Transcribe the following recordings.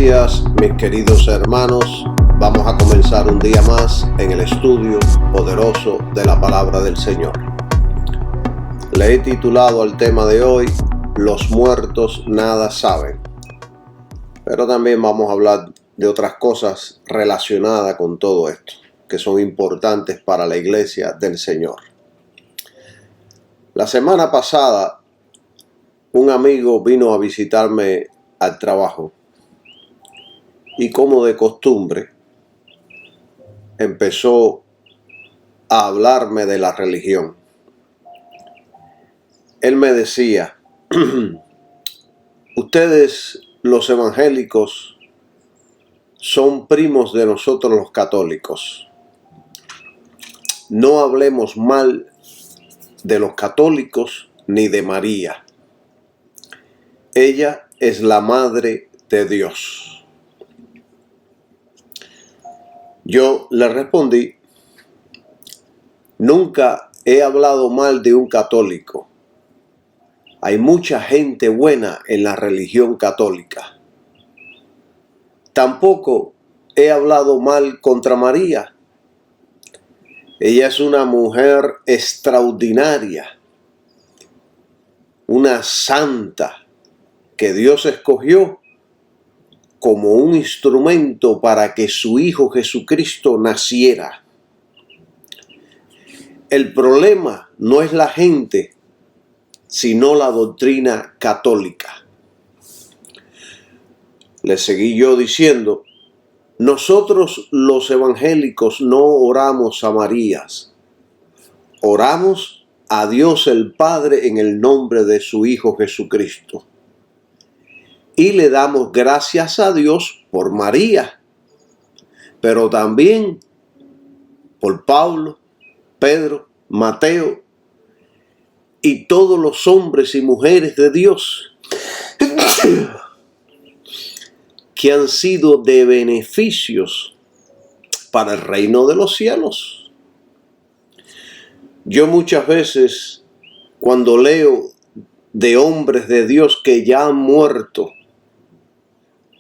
días, mis queridos hermanos. Vamos a comenzar un día más en el estudio poderoso de la palabra del Señor. Le he titulado al tema de hoy, Los muertos nada saben. Pero también vamos a hablar de otras cosas relacionadas con todo esto, que son importantes para la iglesia del Señor. La semana pasada, un amigo vino a visitarme al trabajo y, como de costumbre, empezó a hablarme de la religión. Él me decía, ustedes los evangélicos son primos de nosotros los católicos. No hablemos mal de los católicos ni de María. Ella es la Madre de Dios. Yo le respondí, nunca he hablado mal de un católico. Hay mucha gente buena en la religión católica. Tampoco he hablado mal contra María. Ella es una mujer extraordinaria, una santa que Dios escogió como un instrumento para que su Hijo Jesucristo naciera. El problema no es la gente, sino la doctrina católica. Le seguí yo diciendo, nosotros los evangélicos no oramos a Marías, oramos a Dios el Padre en el nombre de su Hijo Jesucristo. Y le damos gracias a Dios por María, pero también por Pablo, Pedro, Mateo y todos los hombres y mujeres de Dios que han sido de beneficios para el reino de los cielos. Yo muchas veces, cuando leo de hombres de Dios que ya han muerto,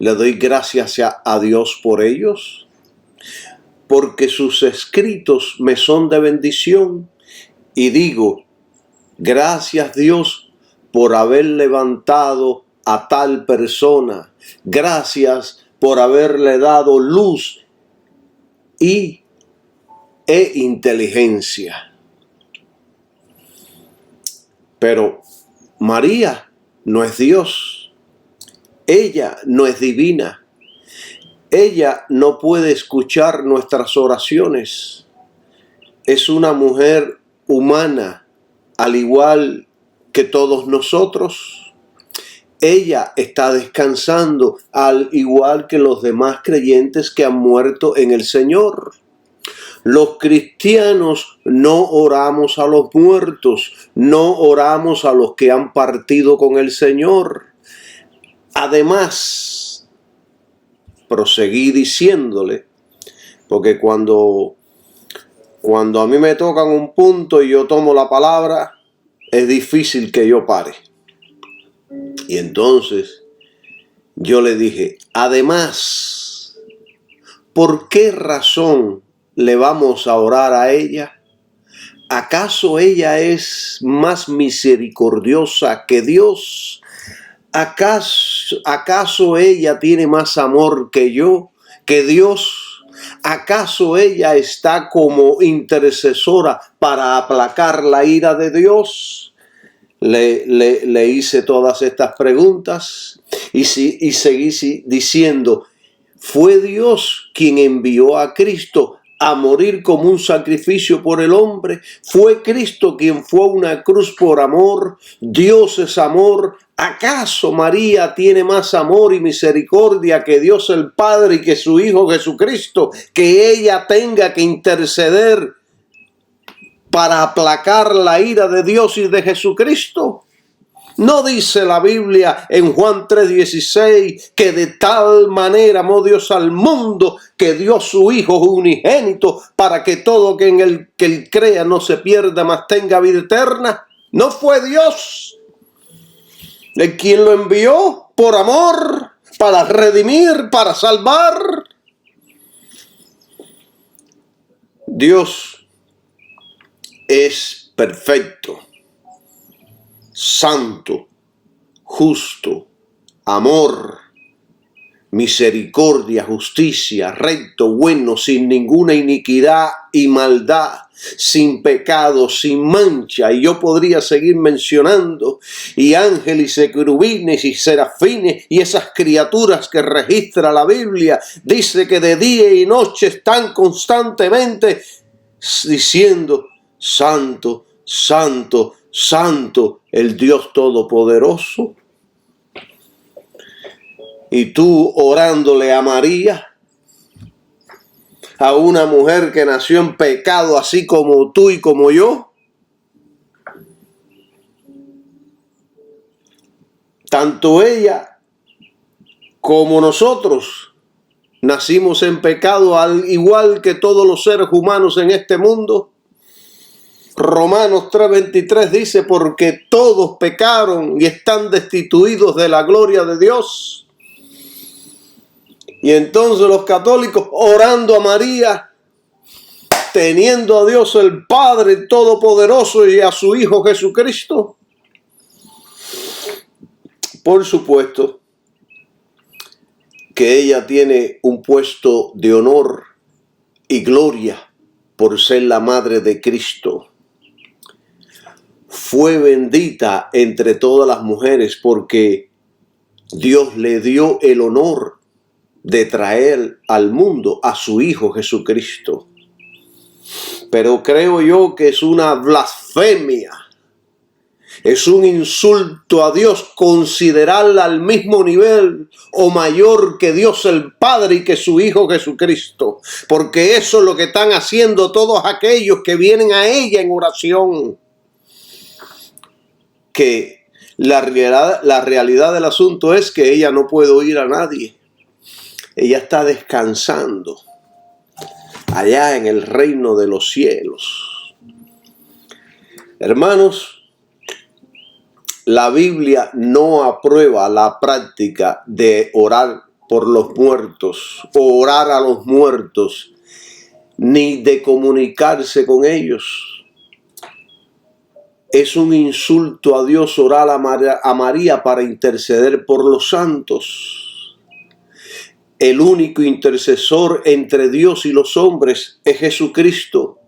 le doy gracias a Dios por ellos, porque sus escritos me son de bendición, y digo, gracias Dios por haber levantado a tal persona, gracias por haberle dado luz e inteligencia. Pero María no es Dios. Ella no es divina. Ella no puede escuchar nuestras oraciones. Es una mujer humana, al igual que todos nosotros. Ella está descansando, al igual que los demás creyentes que han muerto en el Señor. Los cristianos no oramos a los muertos, no oramos a los que han partido con el Señor. Además, proseguí diciéndole, porque cuando a mí me tocan un punto y yo tomo la palabra, es difícil que yo pare. Y entonces yo le dije, además, ¿por qué razón le vamos a orar a ella? ¿Acaso ella es más misericordiosa que Dios? ¿Acaso ella tiene más amor que yo, que Dios? ¿Acaso ella está como intercesora para aplacar la ira de Dios? Le hice todas estas preguntas y seguí diciendo, ¿fue Dios quien envió a Cristo a morir como un sacrificio por el hombre? ¿Fue Cristo quien fue a una cruz por amor? Dios es amor. ¿Acaso María tiene más amor y misericordia que Dios el Padre y que su Hijo Jesucristo, que ella tenga que interceder para aplacar la ira de Dios y de Jesucristo? ¿No dice la Biblia en Juan 3:16 que de tal manera amó Dios al mundo que dio su Hijo unigénito para que todo que en él crea no se pierda, mas tenga vida eterna? ¿No fue Dios el quien lo envió por amor? para redimir, para salvar. Dios es perfecto, santo, justo, amor, misericordia, justicia, recto, bueno, sin ninguna iniquidad y maldad, sin pecado, sin mancha. Y yo podría seguir mencionando, y ángeles y querubines y serafines y esas criaturas que registra la Biblia, dice que de día y noche están constantemente diciendo: santo, santo, santo, el Dios Todopoderoso. Y tú orándole a María, a una mujer que nació en pecado así como tú y como yo. Tanto ella como nosotros nacimos en pecado, al igual que todos los seres humanos en este mundo. Romanos 3:23 dice: porque todos pecaron y están destituidos de la gloria de Dios. Y entonces los católicos, orando a María, teniendo a Dios el Padre Todopoderoso y a su Hijo Jesucristo, por supuesto que ella tiene un puesto de honor y gloria por ser la madre de Cristo. Fue bendita entre todas las mujeres porque Dios le dio el honor de traer al mundo a su Hijo Jesucristo. Pero creo yo que es una blasfemia, es un insulto a Dios considerarla al mismo nivel o mayor que Dios el Padre y que su Hijo Jesucristo, porque eso es lo que están haciendo todos aquellos que vienen a ella en oración. Que la realidad del asunto es que ella no puede oír a nadie. Ella está descansando allá en el reino de los cielos. Hermanos, la Biblia no aprueba la práctica de orar por los muertos, o orar a los muertos, ni de comunicarse con ellos. Es un insulto a Dios orar a María para interceder por los santos. El único intercesor entre Dios y los hombres es Jesucristo.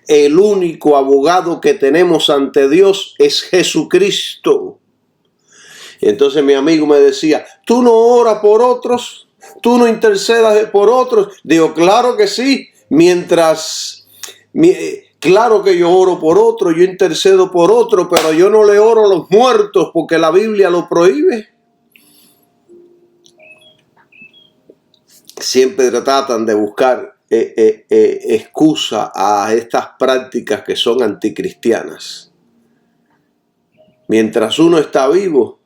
El único abogado que tenemos ante Dios es Jesucristo. Y entonces mi amigo me decía: ¿tú no oras por otros? ¿Tú no intercedas por otros? Digo, claro que sí. Claro que yo oro por otro, yo intercedo por otro, pero yo no le oro a los muertos porque la Biblia lo prohíbe. Siempre tratan de buscar excusa a estas prácticas que son anticristianas. Mientras uno está vivo,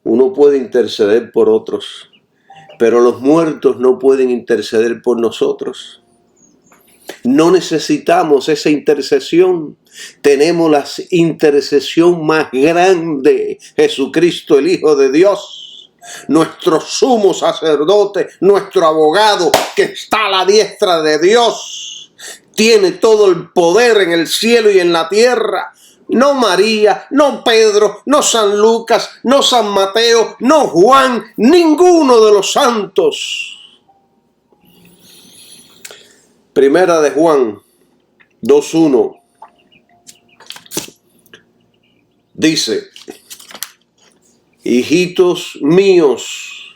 uno puede interceder por otros, pero los muertos no pueden interceder por nosotros. No necesitamos esa intercesión. Tenemos la intercesión más grande, Jesucristo, el Hijo de Dios. Nuestro sumo sacerdote, nuestro abogado que está a la diestra de Dios, tiene todo el poder en el cielo y en la tierra. No María, no Pedro, no San Lucas, no San Mateo, no Juan, ninguno de los santos. Primera de Juan 2:1 dice: hijitos míos,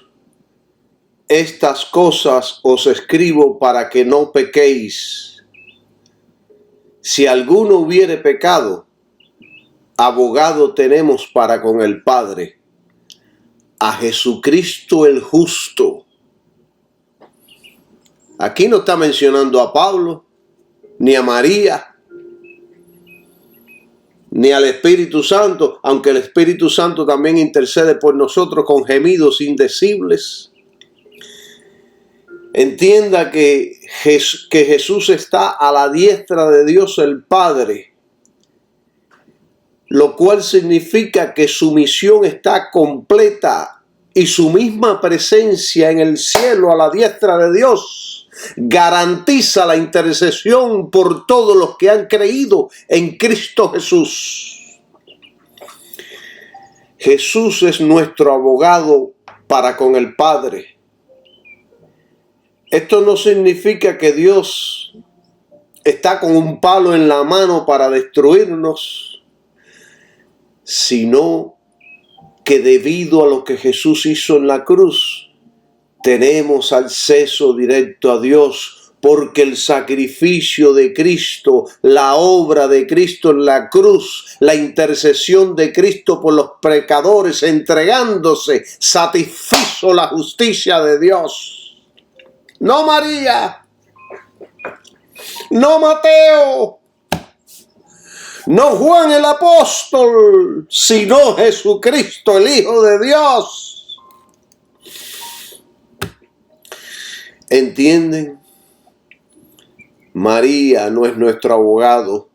estas cosas os escribo para que no pequéis. Si alguno hubiere pecado, abogado tenemos para con el Padre, a Jesucristo el justo. Aquí no está mencionando a Pablo, ni a María, ni al Espíritu Santo, aunque el Espíritu Santo también intercede por nosotros con gemidos indecibles. Entienda que Jesús está a la diestra de Dios el Padre, lo cual significa que su misión está completa y su misma presencia en el cielo a la diestra de Dios garantiza la intercesión por todos los que han creído en Cristo Jesús. Jesús es nuestro abogado para con el Padre. Esto no significa que Dios está con un palo en la mano para destruirnos, sino que debido a lo que Jesús hizo en la cruz, tenemos acceso directo a Dios, porque el sacrificio de Cristo, la obra de Cristo en la cruz, la intercesión de Cristo por los pecadores, entregándose, satisfizo la justicia de Dios. No María, no Mateo, no Juan el apóstol, sino Jesucristo, el Hijo de Dios. ¿Entienden? María no es nuestro abogado,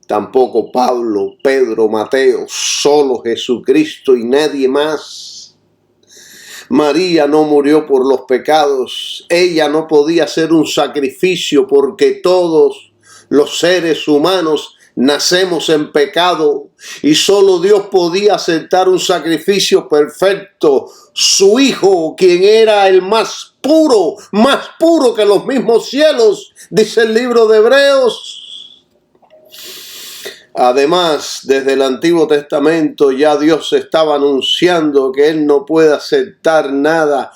tampoco Pablo, Pedro, Mateo, solo Jesucristo y nadie más. María no murió por los pecados, ella no podía hacer un sacrificio porque todos los seres humanos nacemos en pecado y solo Dios podía aceptar un sacrificio perfecto. Su Hijo, quien era el más puro que los mismos cielos, dice el libro de Hebreos. Además, desde el Antiguo Testamento ya Dios estaba anunciando que Él no puede aceptar nada,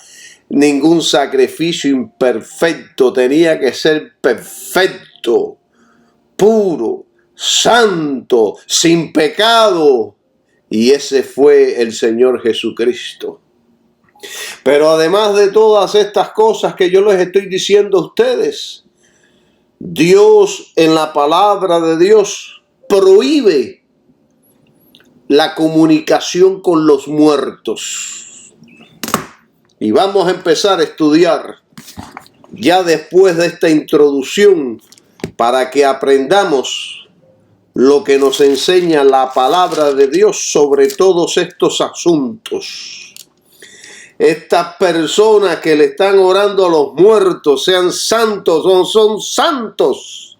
ningún sacrificio imperfecto. Tenía que ser perfecto, puro, santo, sin pecado. Y ese fue el Señor Jesucristo. Pero además de todas estas cosas que yo les estoy diciendo a ustedes, Dios en la palabra de Dios prohíbe la comunicación con los muertos. Y vamos a empezar a estudiar ya después de esta introducción para que aprendamos lo que nos enseña la palabra de Dios sobre todos estos asuntos. Estas personas que le están orando a los muertos, sean santos o no son santos,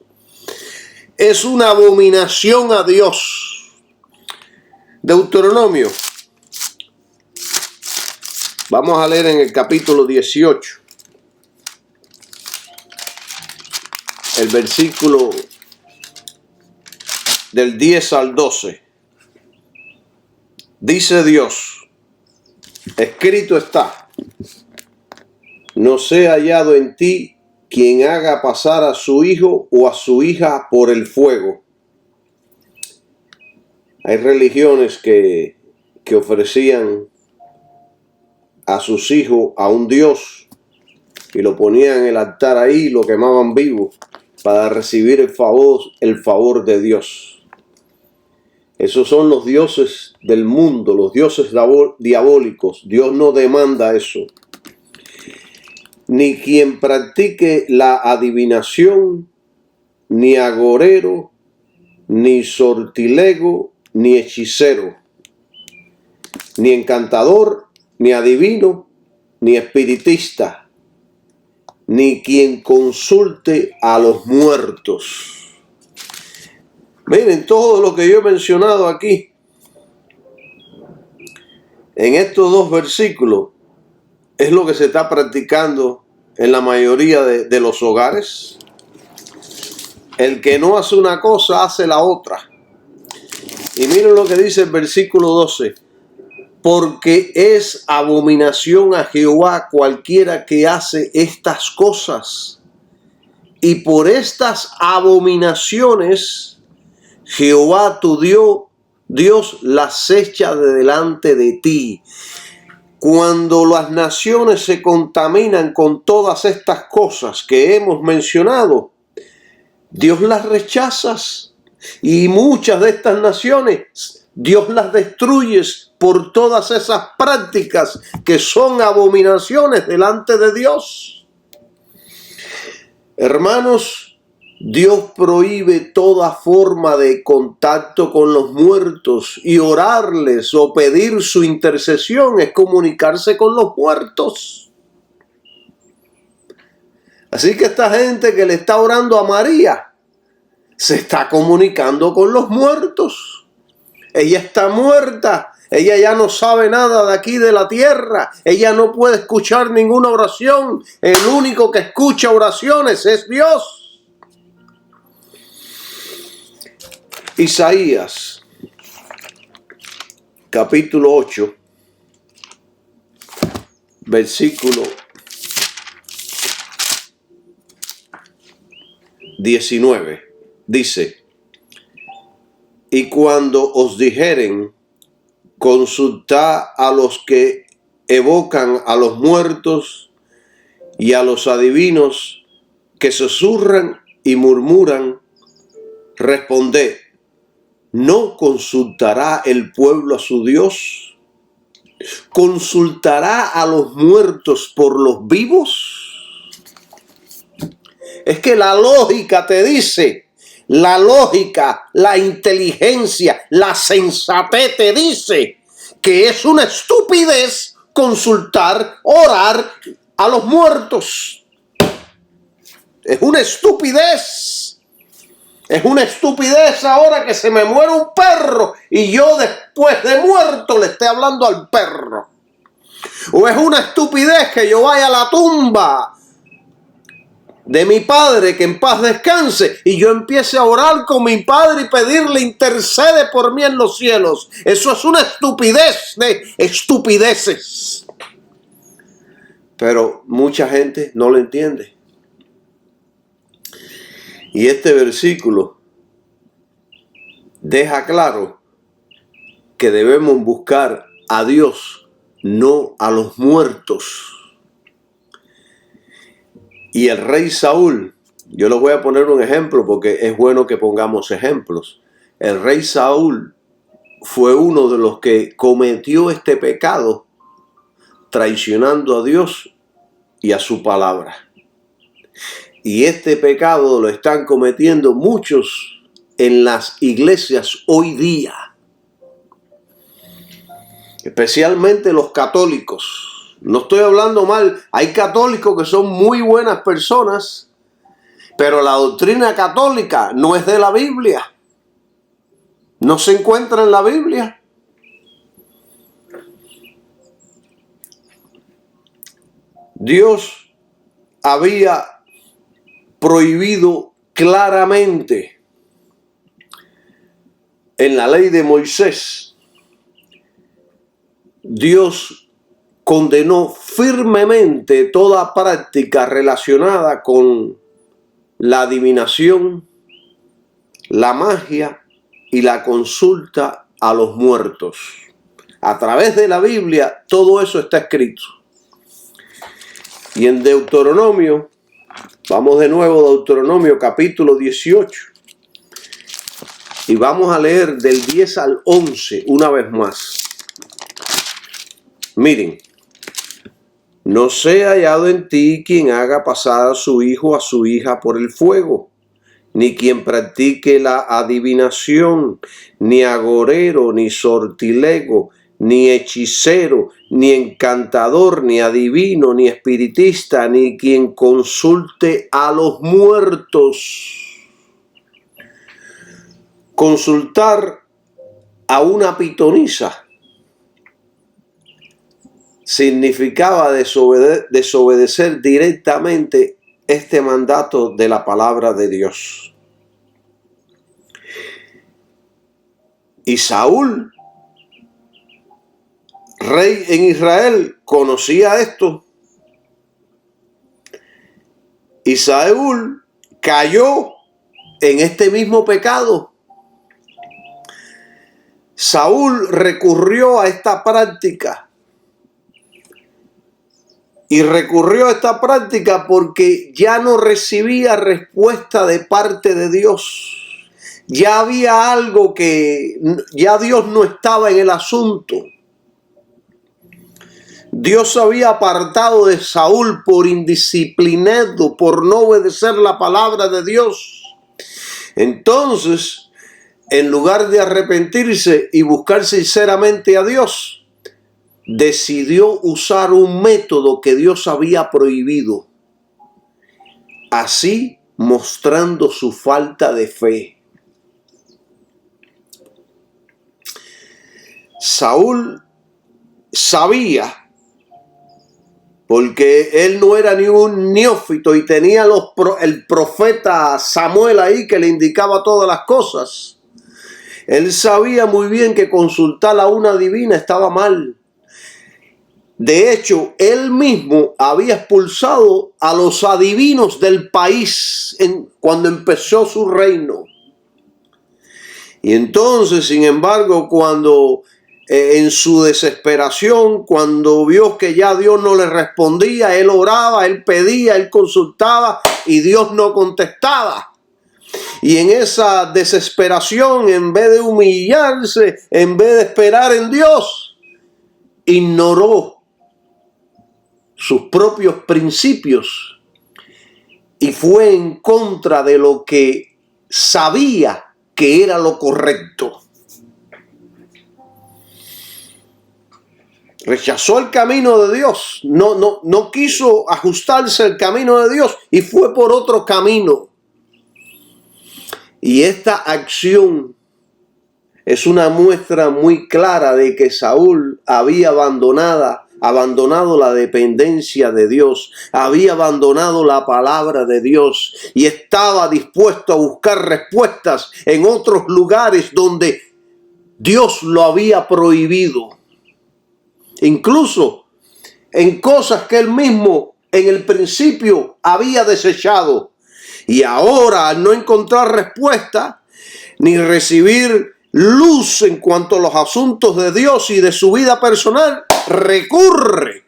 es una abominación a Dios. Deuteronomio. Vamos a leer en el capítulo 18. El versículo del 10 al 12. Dice Dios, escrito está, no sea hallado en ti quien haga pasar a su hijo o a su hija por el fuego. Hay religiones que ofrecían a sus hijos a un dios y lo ponían en el altar ahí y lo quemaban vivo para recibir el favor de Dios. Esos son los dioses del mundo, los dioses diabólicos. Dios no demanda eso. Ni quien practique la adivinación, ni agorero, ni sortilego, ni hechicero, ni encantador, ni adivino, ni espiritista, ni quien consulte a los muertos. Miren, todo lo que yo he mencionado aquí, en estos dos versículos, es lo que se está practicando en la mayoría de los hogares. El que no hace una cosa, hace la otra. Y miren lo que dice el versículo 12. Porque es abominación a Jehová cualquiera que hace estas cosas. Y por estas abominaciones, Jehová tu Dios las echa de delante de ti. Cuando las naciones se contaminan con todas estas cosas que hemos mencionado, Dios las rechaza. Y muchas de estas naciones, Dios las destruye por todas esas prácticas que son abominaciones delante de Dios. Hermanos, Dios prohíbe toda forma de contacto con los muertos, y orarles o pedir su intercesión es comunicarse con los muertos. Así que esta gente que le está orando a María se está comunicando con los muertos. Ella está muerta. Ella ya no sabe nada de aquí de la tierra. Ella no puede escuchar ninguna oración. El único que escucha oraciones es Dios. Isaías, capítulo 8, versículo 19, dice: y cuando os dijeren, consultad a los que evocan a los muertos y a los adivinos que susurran y murmuran, responded, ¿no consultará el pueblo a su Dios? ¿Consultará a los muertos por los vivos? Es que la lógica te dice, la lógica, la inteligencia, la sensatez te dice que es una estupidez consultar, orar a los muertos. Es una estupidez. Es una estupidez ahora que se me muere un perro y yo después de muerto le esté hablando al perro. O es una estupidez que yo vaya a la tumba de mi padre, que en paz descanse, y yo empiece a orar con mi padre y pedirle intercede por mí en los cielos. Eso es una estupidez de estupideces. Pero mucha gente no lo entiende. Y este versículo deja claro que debemos buscar a Dios, no a los muertos. Y el rey Saúl, yo les voy a poner un ejemplo porque es bueno que pongamos ejemplos. El rey Saúl fue uno de los que cometió este pecado, traicionando a Dios y a su palabra. Y este pecado lo están cometiendo muchos en las iglesias hoy día. Especialmente los católicos. No estoy hablando mal. Hay católicos que son muy buenas personas, pero la doctrina católica no es de la Biblia. No se encuentra en la Biblia. Dios había prohibido claramente en la ley de Moisés. Dios condenó firmemente toda práctica relacionada con la adivinación, la magia y la consulta a los muertos. A través de la Biblia todo eso está escrito. Y en Deuteronomio, vamos de nuevo a Deuteronomio capítulo 18 y vamos a leer del 10 al 11 una vez más. Miren, no sea hallado en ti quien haga pasar a su hijo o a su hija por el fuego, ni quien practique la adivinación, ni agorero, ni sortilego, ni hechicero, ni encantador, ni adivino, ni espiritista, ni quien consulte a los muertos. Consultar a una pitonisa significaba desobedecer directamente este mandato de la palabra de Dios. Y Saúl, rey en Israel, conocía esto. Y Saúl cayó en este mismo pecado. Saúl recurrió a esta práctica. Y recurrió a esta práctica porque ya no recibía respuesta de parte de Dios. Ya había algo que ya Dios no estaba en el asunto. Dios había apartado de Saúl por indisciplinado, por no obedecer la palabra de Dios. Entonces, en lugar de arrepentirse y buscar sinceramente a Dios, decidió usar un método que Dios había prohibido, así mostrando su falta de fe. Saúl sabía, porque él no era ni un neófito y tenía el profeta Samuel ahí que le indicaba todas las cosas. Él sabía muy bien que consultar a una adivina estaba mal. De hecho, él mismo había expulsado a los adivinos del país cuando empezó su reino. Y entonces, sin embargo, cuando en su desesperación, cuando vio que ya Dios no le respondía, él oraba, él pedía, él consultaba y Dios no contestaba. Y en esa desesperación, en vez de humillarse, en vez de esperar en Dios, ignoró sus propios principios y fue en contra de lo que sabía que era lo correcto. Rechazó el camino de Dios, no quiso ajustarse al camino de Dios y fue por otro camino. Y esta acción es una muestra muy clara de que Saúl había abandonado la dependencia de Dios, había abandonado la palabra de Dios y estaba dispuesto a buscar respuestas en otros lugares donde Dios lo había prohibido. Incluso en cosas que él mismo en el principio había desechado. Y ahora, al no encontrar respuesta ni recibir luz en cuanto a los asuntos de Dios y de su vida personal, recurre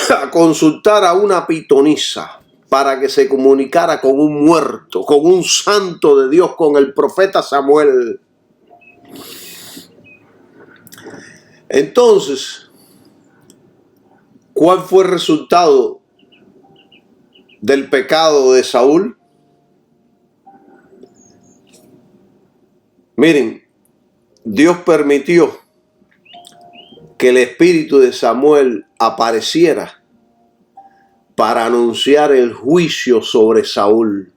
a consultar a una pitonisa para que se comunicara con un muerto, con un santo de Dios, con el profeta Samuel. Entonces, ¿cuál fue el resultado del pecado de Saúl? Miren, Dios permitió que el espíritu de Samuel apareciera para anunciar el juicio sobre Saúl.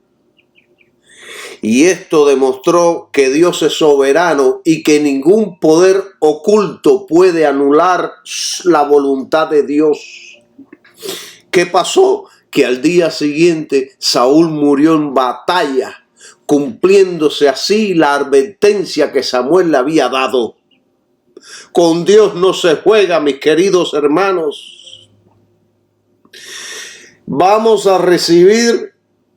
Y esto demostró que Dios es soberano y que ningún poder oculto puede anular la voluntad de Dios. ¿Qué pasó? Que al día siguiente Saúl murió en batalla, cumpliéndose así la advertencia que Samuel le había dado. Con Dios no se juega, mis queridos hermanos. Vamos a recibir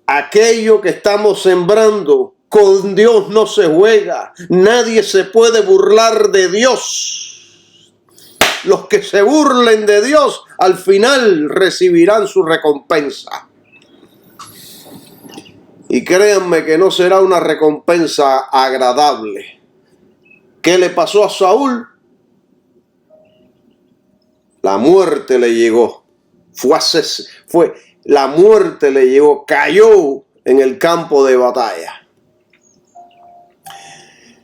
aquello que estamos sembrando. Con Dios no se juega. Nadie se puede burlar de Dios. Los que se burlen de Dios al final recibirán su recompensa. Y créanme que no será una recompensa agradable. ¿Qué le pasó a Saúl? La muerte le llegó. La muerte le llegó, cayó en el campo de batalla.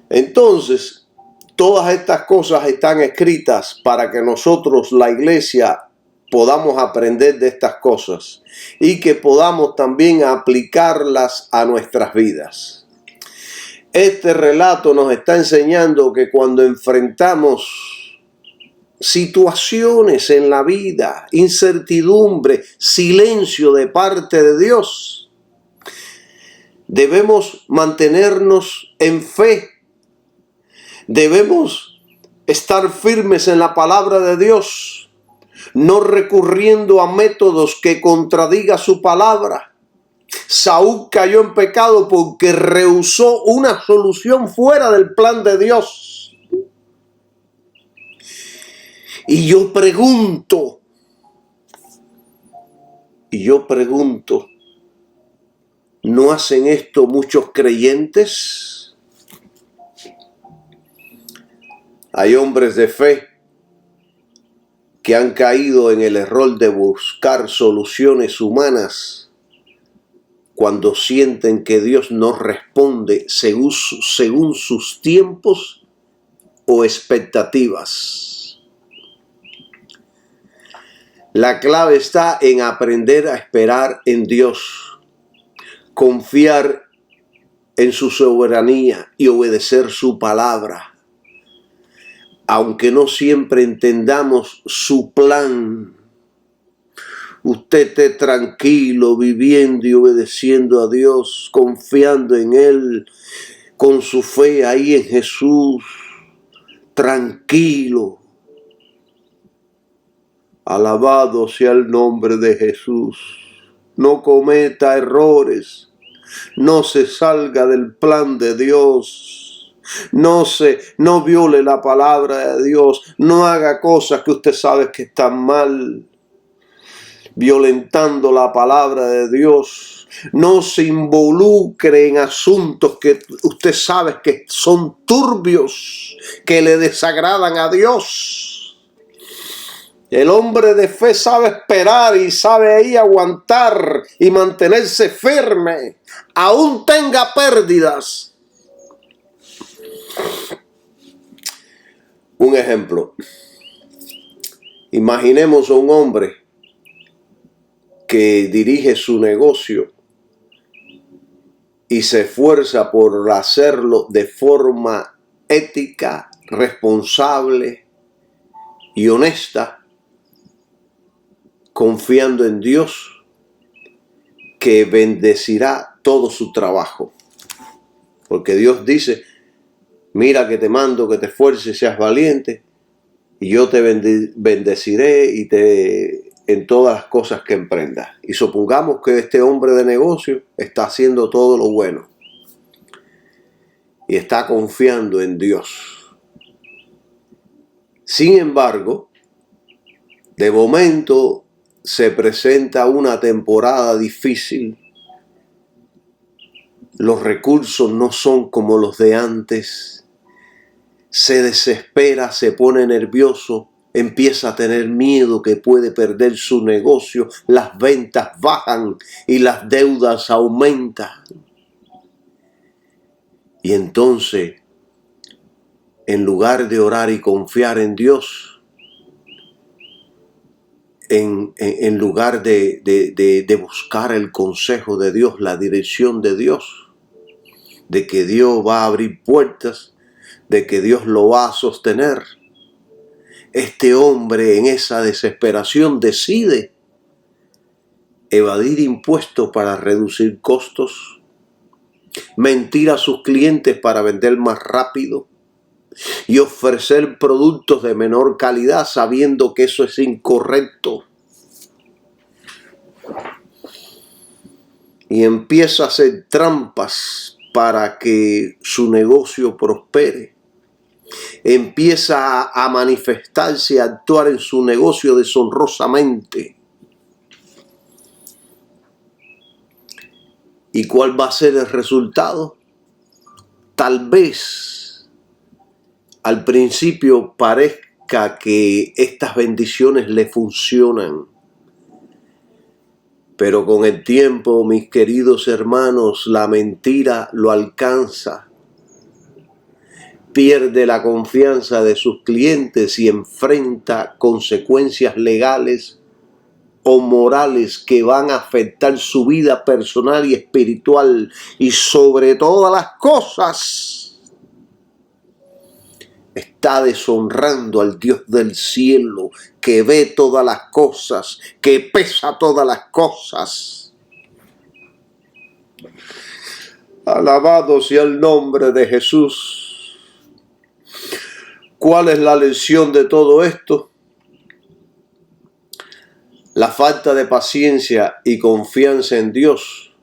Entonces, todas estas cosas están escritas para que nosotros, la iglesia, podamos aprender de estas cosas y que podamos también aplicarlas a nuestras vidas. Este relato nos está enseñando que cuando enfrentamos situaciones en la vida, incertidumbre, silencio de parte de Dios, debemos mantenernos en fe. Debemos estar firmes en la palabra de Dios, no recurriendo a métodos que contradigan su palabra. Saúl cayó en pecado porque rehusó una solución fuera del plan de Dios. Y yo pregunto, ¿no hacen esto muchos creyentes? Hay hombres de fe que han caído en el error de buscar soluciones humanas cuando sienten que Dios no responde según sus tiempos o expectativas. La clave está en aprender a esperar en Dios, confiar en su soberanía y obedecer su palabra. Aunque no siempre entendamos su plan, usted esté tranquilo, viviendo y obedeciendo a Dios, confiando en Él, con su fe ahí en Jesús, tranquilo. Alabado sea el nombre de Jesús. No cometa errores. No se salga del plan de Dios. No viole la palabra de Dios. No haga cosas que usted sabe que están mal, violentando la palabra de Dios. No se involucre en asuntos que usted sabe que son turbios, que le desagradan a Dios. El hombre de fe sabe esperar y sabe ahí aguantar y mantenerse firme, aún tenga pérdidas. Un ejemplo. Imaginemos a un hombre que dirige su negocio y se esfuerza por hacerlo de forma ética, responsable y honesta, confiando en Dios, que bendecirá todo su trabajo. Porque Dios dice, mira que te mando que te esfuerces, seas valiente, y yo te bendeciré en todas las cosas que emprendas. Y supongamos que este hombre de negocio está haciendo todo lo bueno y está confiando en Dios. Sin embargo, de momento se presenta una temporada difícil. Los recursos no son como los de antes. Se desespera, se pone nervioso, empieza a tener miedo que puede perder su negocio, las ventas bajan y las deudas aumentan. Y entonces, en lugar de orar y confiar en Dios, en lugar de buscar el consejo de Dios, la dirección de Dios, de que Dios va a abrir puertas, de que Dios lo va a sostener, este hombre en esa desesperación decide evadir impuestos para reducir costos, mentir a sus clientes para vender más rápido y ofrecer productos de menor calidad sabiendo que eso es incorrecto. Y empieza a hacer trampas para que su negocio prospere. Empieza a manifestarse y a actuar en su negocio deshonrosamente. ¿Y cuál va a ser el resultado? Tal vez al principio parezca que estas bendiciones le funcionan, pero con el tiempo, mis queridos hermanos, la mentira lo alcanza. Pierde la confianza de sus clientes y enfrenta consecuencias legales o morales que van a afectar su vida personal y espiritual. Y sobre todas las cosas, está deshonrando al Dios del cielo, que ve todas las cosas, que pesa todas las cosas. Alabado sea el nombre de Jesús. ¿Cuál es la lección de todo esto? La falta de paciencia y confianza en Dios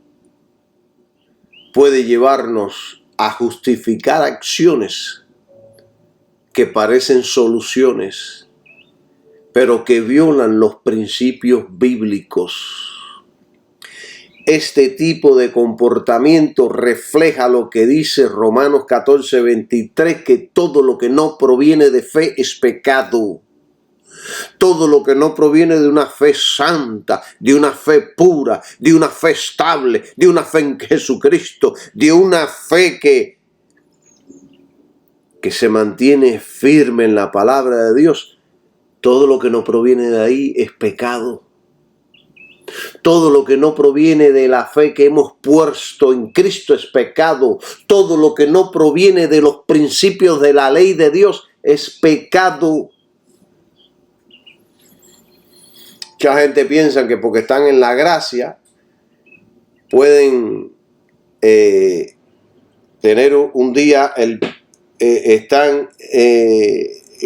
puede llevarnos a justificar acciones que parecen soluciones, pero que violan los principios bíblicos. Este tipo de comportamiento refleja lo que dice Romanos 14:23, que todo lo que no proviene de fe es pecado. Todo lo que no proviene de una fe santa, de una fe pura, de una fe estable, de una fe en Jesucristo, de una fe que se mantiene firme en la palabra de Dios, todo lo que no proviene de ahí es pecado. Todo lo que no proviene de la fe que hemos puesto en Cristo es pecado. Todo lo que no proviene de los principios de la ley de Dios es pecado. Mucha gente piensa que porque están en la gracia pueden tener un día, están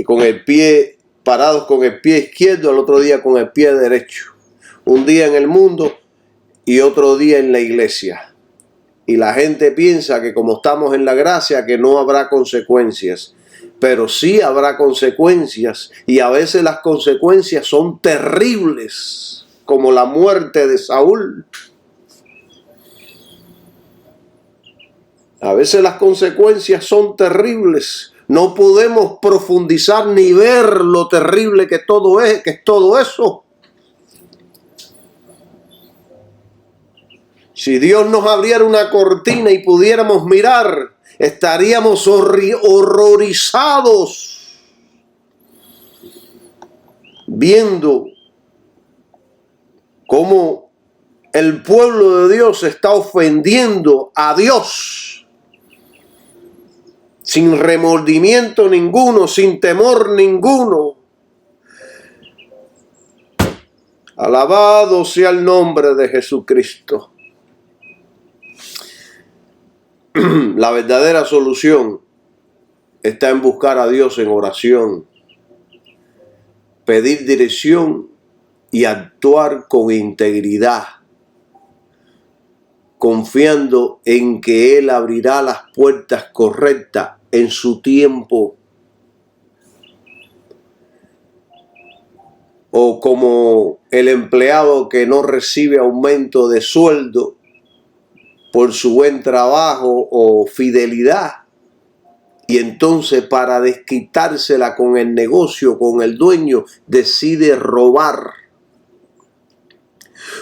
con el pie, parados con el pie izquierdo, al otro día con el pie derecho. Un día en el mundo y otro día en la iglesia. Y la gente piensa que como estamos en la gracia que no habrá consecuencias. Pero sí habrá consecuencias, y a veces las consecuencias son terribles, como la muerte de Saúl. A veces las consecuencias son terribles. No podemos profundizar ni ver lo terrible que todo eso. Si Dios nos abriera una cortina y pudiéramos mirar, estaríamos horrorizados viendo cómo el pueblo de Dios está ofendiendo a Dios sin remordimiento ninguno, sin temor ninguno. Alabado sea el nombre de Jesucristo. La verdadera solución está en buscar a Dios en oración, pedir dirección y actuar con integridad, confiando en que Él abrirá las puertas correctas en su tiempo. O como el empleado que no recibe aumento de sueldo por su buen trabajo o fidelidad, y entonces para desquitársela con el negocio, con el dueño, decide robar.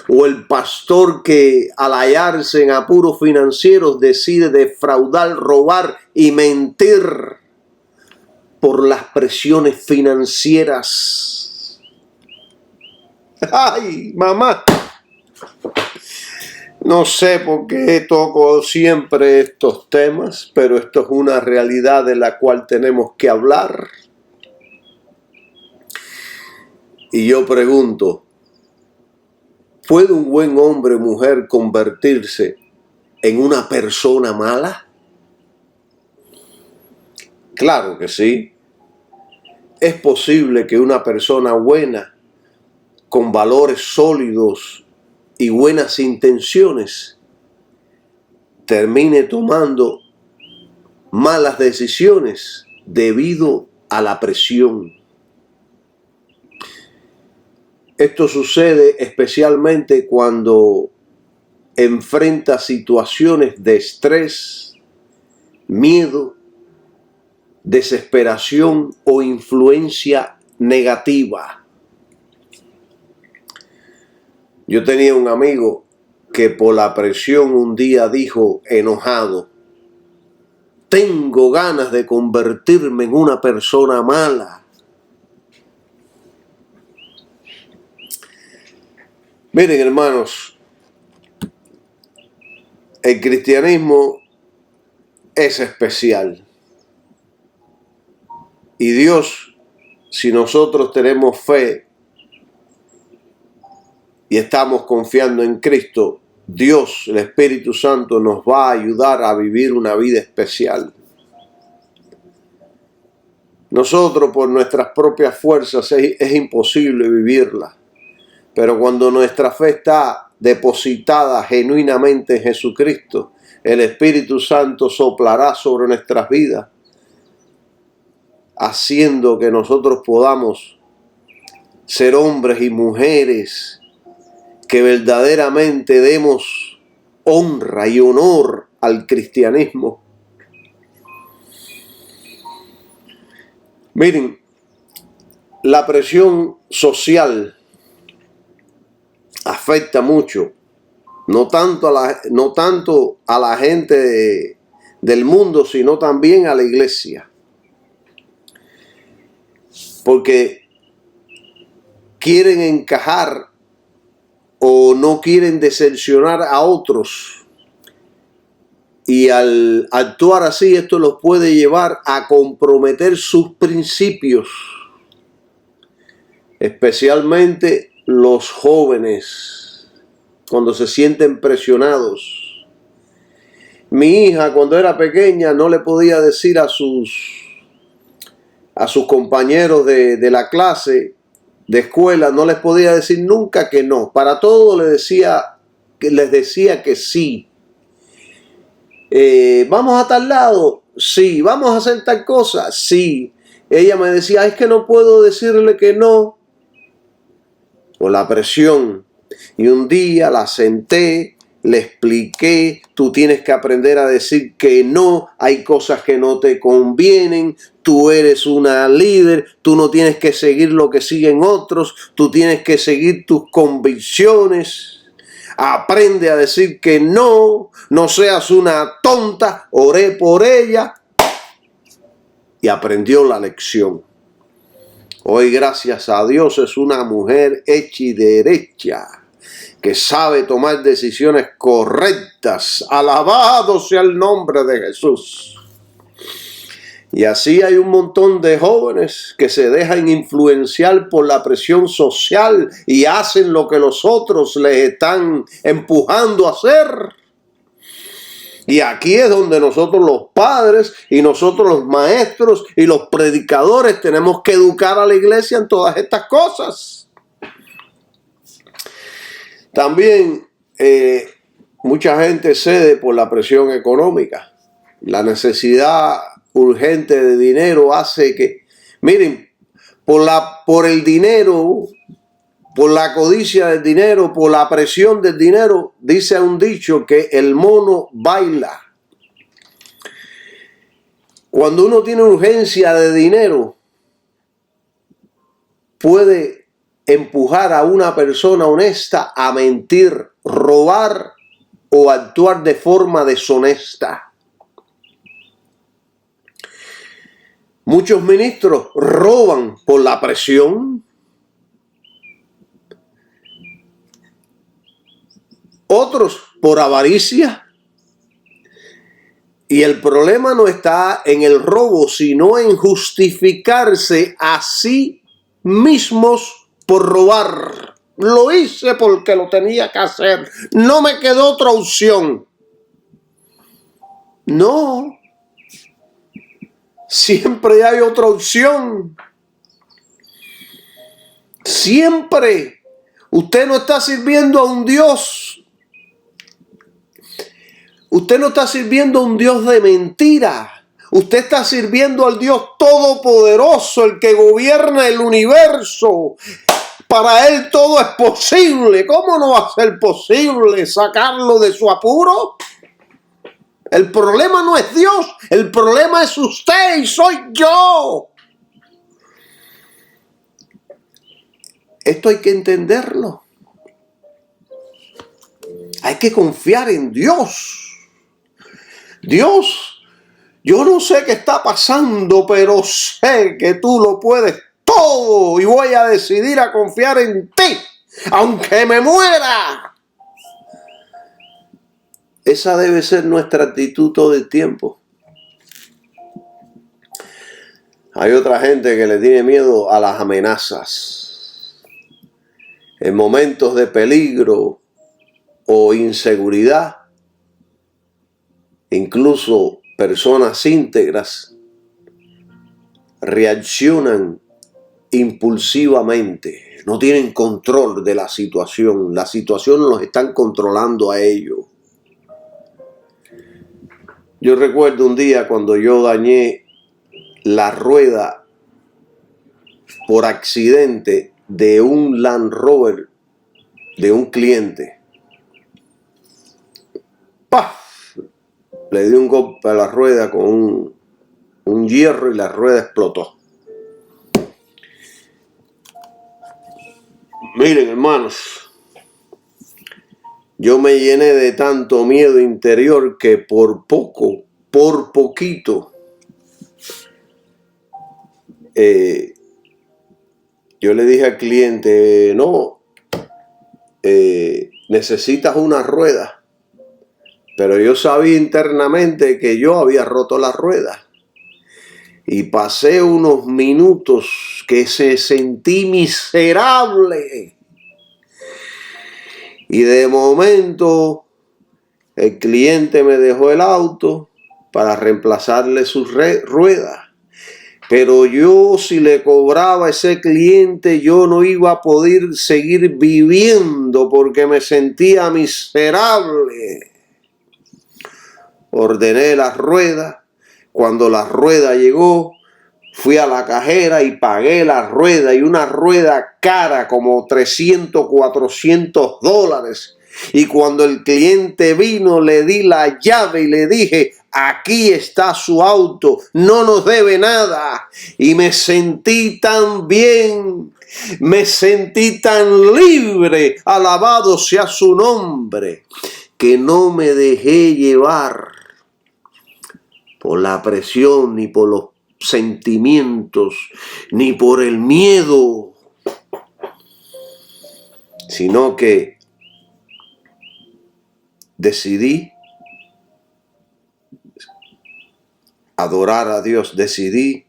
O el pastor que al hallarse en apuros financieros decide defraudar, robar y mentir por las presiones financieras. ¡Ay, mamá! No sé por qué toco siempre estos temas, pero esto es una realidad de la cual tenemos que hablar. Y yo pregunto, ¿puede un buen hombre o mujer convertirse en una persona mala? Claro que sí. Es posible que una persona buena, con valores sólidos y buenas intenciones, termine tomando malas decisiones debido a la presión. Esto sucede especialmente cuando enfrenta situaciones de estrés, miedo, desesperación o influencia negativa. Yo tenía un amigo que por la presión un día dijo enojado: tengo ganas de convertirme en una persona mala. Miren, hermanos, el cristianismo es especial. Y Dios, si nosotros tenemos fe y estamos confiando en Cristo, Dios, el Espíritu Santo, nos va a ayudar a vivir una vida especial. Nosotros, por nuestras propias fuerzas, es imposible vivirla. Pero cuando nuestra fe está depositada genuinamente en Jesucristo, el Espíritu Santo soplará sobre nuestras vidas, haciendo que nosotros podamos ser hombres y mujeres que verdaderamente demos honra y honor al cristianismo. Miren, la presión social afecta mucho, no tanto a la gente del mundo, sino también a la iglesia. Porque quieren encajar o no quieren decepcionar a otros. Y al actuar así, esto los puede llevar a comprometer sus principios, especialmente los jóvenes, cuando se sienten presionados. Mi hija, cuando era pequeña, no le podía decir a sus compañeros de la clase, de escuela, no les podía decir nunca que no. Para todo les decía que sí. ¿Vamos a tal lado? Sí. ¿Vamos a hacer tal cosa? Sí. Ella me decía, es que no puedo decirle que no, por la presión. Y un día la senté, le expliqué, tú tienes que aprender a decir que no, hay cosas que no te convienen, tú eres una líder, tú no tienes que seguir lo que siguen otros, tú tienes que seguir tus convicciones. Aprende a decir que no, no seas una tonta. Oré por ella y aprendió la lección. Hoy, gracias a Dios, es una mujer hecha y derecha, que sabe tomar decisiones correctas. Alabado sea el nombre de Jesús. Y así hay un montón de jóvenes que se dejan influenciar por la presión social y hacen lo que los otros les están empujando a hacer. Y aquí es donde nosotros los padres y nosotros los maestros y los predicadores tenemos que educar a la iglesia en todas estas cosas. También mucha gente cede por la presión económica. La necesidad urgente de dinero hace que, miren, por el dinero, por la codicia del dinero, por la presión del dinero, dice un dicho que el mono baila. Cuando uno tiene urgencia de dinero, puede empujar a una persona honesta a mentir, robar o actuar de forma deshonesta. Muchos ministros roban por la presión. Otros por avaricia. Y el problema no está en el robo, sino en justificarse a sí mismos por robar. Lo hice porque lo tenía que hacer. No me quedó otra opción. No. Siempre hay otra opción. Siempre. Usted no está sirviendo a un Dios. Usted no está sirviendo a un Dios de mentira. Usted está sirviendo al Dios Todopoderoso, el que gobierna el universo. Para Él todo es posible. ¿Cómo no va a ser posible sacarlo de su apuro? El problema no es Dios, el problema es usted y soy yo. Esto hay que entenderlo. Hay que confiar en Dios. Dios, yo no sé qué está pasando, pero sé que tú lo puedes todo y voy a decidir a confiar en ti, aunque me muera. Esa debe ser nuestra actitud todo el tiempo. Hay otra gente que le tiene miedo a las amenazas. En momentos de peligro o inseguridad, incluso personas íntegras reaccionan impulsivamente. No tienen control de la situación. La situación los están controlando a ellos. Yo recuerdo un día cuando yo dañé la rueda por accidente de un Land Rover de un cliente. ¡Paf! Le di un golpe a la rueda con un hierro y la rueda explotó. Miren, hermanos, yo me llené de tanto miedo interior que por poquito, yo le dije al cliente, no, necesitas una rueda. Pero yo sabía internamente que yo había roto la rueda. Y pasé unos minutos que se sentí miserable. Y de momento el cliente me dejó el auto para reemplazarle sus ruedas. Pero yo, si le cobraba a ese cliente, yo no iba a poder seguir viviendo porque me sentía miserable. Ordené la rueda. Cuando la rueda llegó, fui a la cajera y pagué la rueda, y una rueda cara como $300, $400. Y cuando el cliente vino, le di la llave y le dije, aquí está su auto, no nos debe nada. Y me sentí tan bien, me sentí tan libre, alabado sea su nombre, que no me dejé llevar por la presión, ni por los sentimientos, ni por el miedo, sino que decidí adorar a Dios, decidí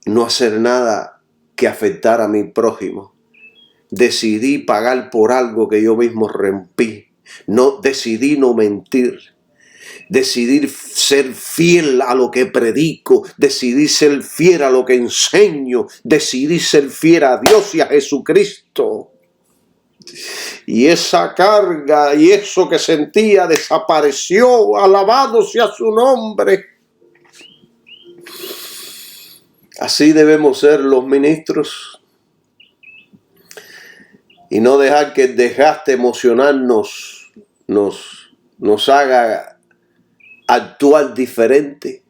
no hacer nada que afectara a mi prójimo, decidí pagar por algo que yo mismo rompí, decidí no mentir, decidí ser fiel a lo que predico, decidí ser fiel a lo que enseño, decidí ser fiel a Dios y a Jesucristo. Y esa carga y eso que sentía desapareció, alabado sea su nombre. Así debemos ser los ministros y no dejar que el desgaste emocional nos haga actuar diferente.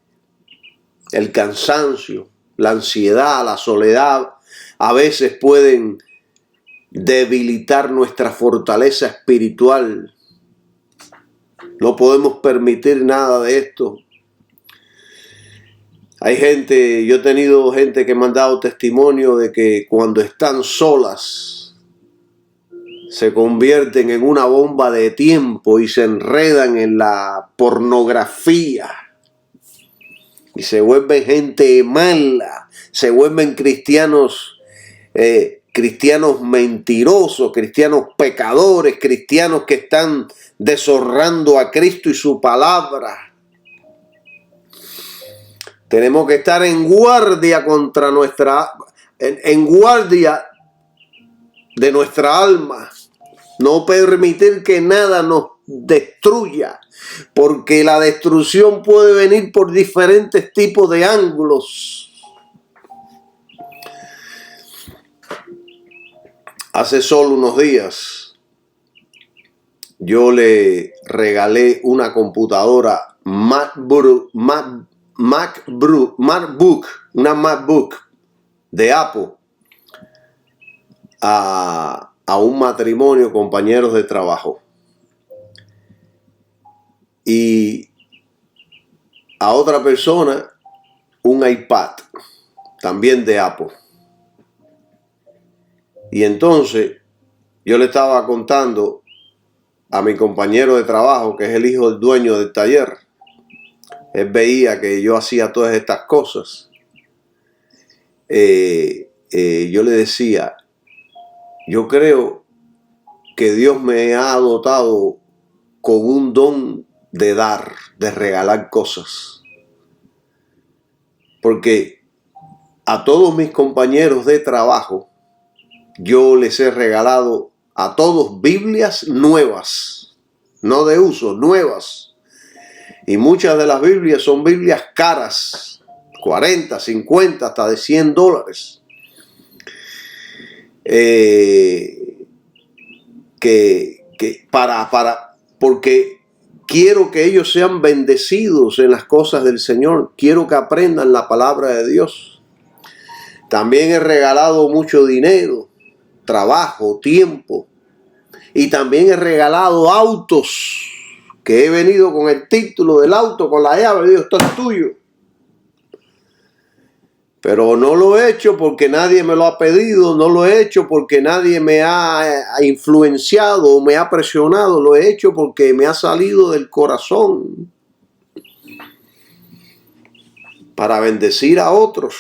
El cansancio, la ansiedad, la soledad a veces pueden debilitar nuestra fortaleza espiritual. No podemos permitir nada de esto. Hay gente, yo he tenido gente que me han dado testimonio de que cuando están solas se convierten en una bomba de tiempo y se enredan en la pornografía y se vuelven gente mala, se vuelven cristianos mentirosos, cristianos pecadores, cristianos que están deshonrando a Cristo y su palabra. Tenemos que estar en guardia contra en guardia de nuestra alma. No permitir que nada nos destruya, porque la destrucción puede venir por diferentes tipos de ángulos. Hace solo unos días yo le regalé una computadora MacBook, una MacBook de Apple a un matrimonio, compañeros de trabajo, y a otra persona un iPad también de Apple. Y entonces yo le estaba contando a mi compañero de trabajo, que es el hijo del dueño del taller. Él veía que yo hacía todas estas cosas. Yo le decía, yo creo que Dios me ha dotado con un don de dar, de regalar cosas. Porque a todos mis compañeros de trabajo, yo les he regalado a todos Biblias nuevas, no de uso, nuevas. Y muchas de las Biblias son Biblias caras, 40, 50, hasta de $100. Porque quiero que ellos sean bendecidos en las cosas del Señor. Quiero que aprendan la palabra de Dios. También he regalado mucho dinero. trabajo, tiempo. Y también he regalado autos, que he venido con el título del auto, con la llave, digo, esto es tuyo. Pero no lo he hecho porque nadie me lo ha pedido, no lo he hecho porque nadie me ha influenciado o me ha presionado, lo he hecho porque me ha salido del corazón para bendecir a otros,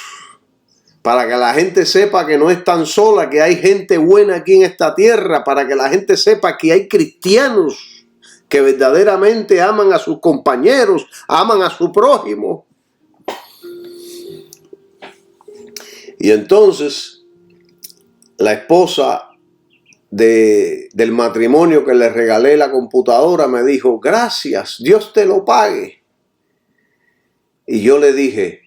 para que la gente sepa que no es tan sola, que hay gente buena aquí en esta tierra, para que la gente sepa que hay cristianos que verdaderamente aman a sus compañeros, aman a su prójimo. Y entonces la esposa del matrimonio que le regalé la computadora me dijo, gracias, Dios te lo pague. Y yo le dije,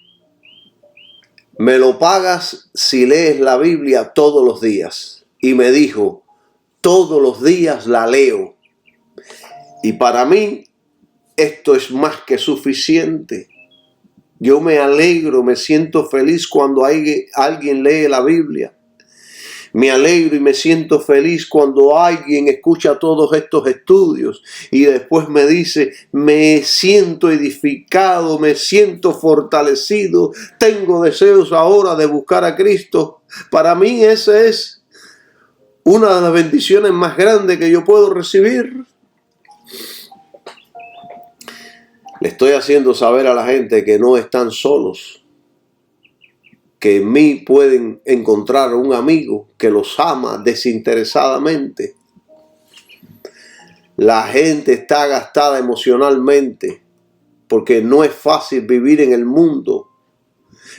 me lo pagas si lees la Biblia todos los días. Y me dijo, todos los días la leo. Y para mí esto es más que suficiente. Yo me alegro, me siento feliz cuando alguien lee la Biblia. Me alegro y me siento feliz cuando alguien escucha todos estos estudios y después me dice, me siento edificado, me siento fortalecido, tengo deseos ahora de buscar a Cristo. Para mí esa es una de las bendiciones más grandes que yo puedo recibir. Le estoy haciendo saber a la gente que no están solos, que en mí pueden encontrar un amigo que los ama desinteresadamente. La gente está gastada emocionalmente porque no es fácil vivir en el mundo.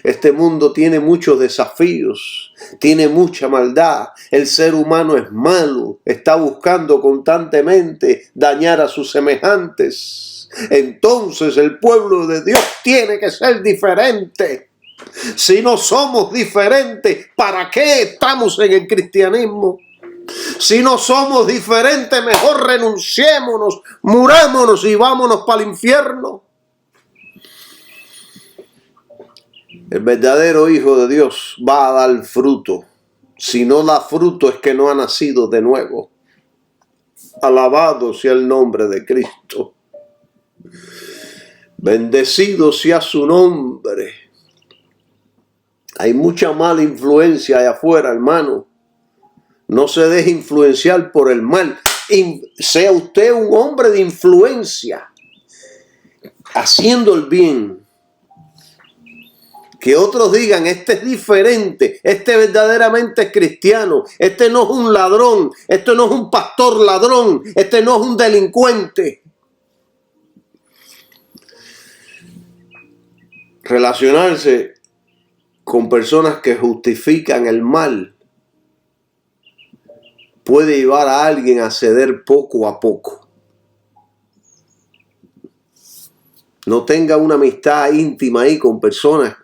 Este mundo tiene muchos desafíos, tiene mucha maldad. El ser humano es malo, está buscando constantemente dañar a sus semejantes. Entonces el pueblo de Dios tiene que ser diferente. Si no somos diferentes, ¿para qué estamos en el cristianismo? Si no somos diferentes, mejor renunciémonos, murámonos y vámonos para el infierno. El verdadero Hijo de Dios va a dar fruto. Si no da fruto es que no ha nacido de nuevo. Alabado sea el nombre de Cristo. Bendecido sea su nombre. Hay mucha mala influencia allá afuera, hermano. No se deje influenciar por el mal. Sea usted un hombre de influencia, haciendo el bien. Que otros digan, este es diferente, este verdaderamente es cristiano, este no es un ladrón, este no es un pastor ladrón, este no es un delincuente. Relacionarse con personas que justifican el mal puede llevar a alguien a ceder poco a poco. No tenga una amistad íntima ahí con personas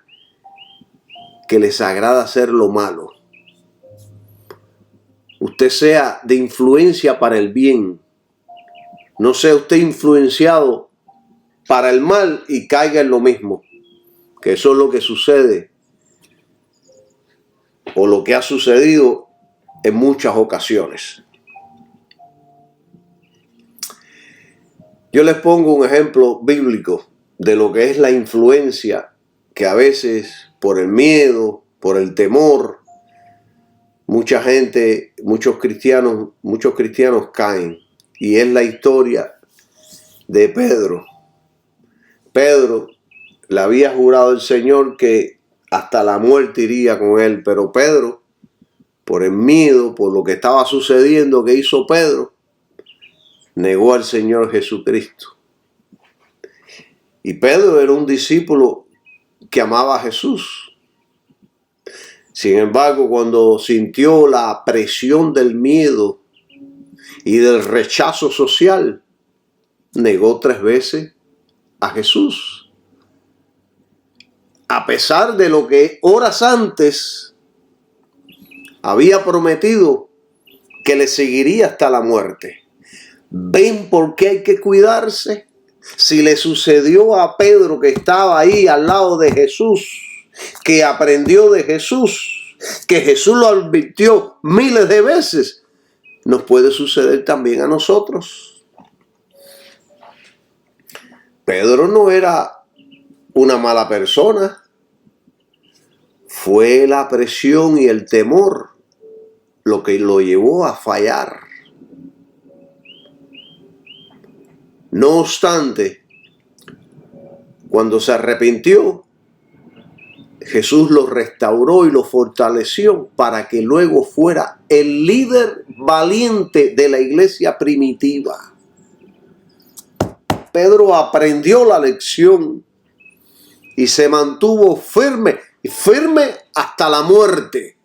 que les agrada hacer lo malo. Usted sea de influencia para el bien. No sea usted influenciado para el mal y caiga en lo mismo. Que eso es lo que sucede o lo que ha sucedido en muchas ocasiones. Yo les pongo un ejemplo bíblico de lo que es la influencia que a veces por el miedo, por el temor, mucha gente, muchos cristianos caen. Y es la historia de Pedro. Pedro le había jurado el Señor que hasta la muerte iría con él, pero Pedro, por el miedo, por lo que estaba sucediendo, ¿qué hizo Pedro? Negó al Señor Jesucristo. Y Pedro era un discípulo que amaba a Jesús. Sin embargo, cuando sintió la presión del miedo y del rechazo social, negó 3 veces a Jesús. A pesar de lo que horas antes había prometido que le seguiría hasta la muerte. ¿Ven por qué hay que cuidarse? Si le sucedió a Pedro, que estaba ahí al lado de Jesús, que aprendió de Jesús, que Jesús lo advirtió miles de veces, nos puede suceder también a nosotros. Pedro no era una mala persona. Fue la presión y el temor lo que lo llevó a fallar. No obstante, cuando se arrepintió, Jesús lo restauró y lo fortaleció para que luego fuera el líder valiente de la iglesia primitiva. Pedro aprendió la lección y se mantuvo firme hasta la muerte.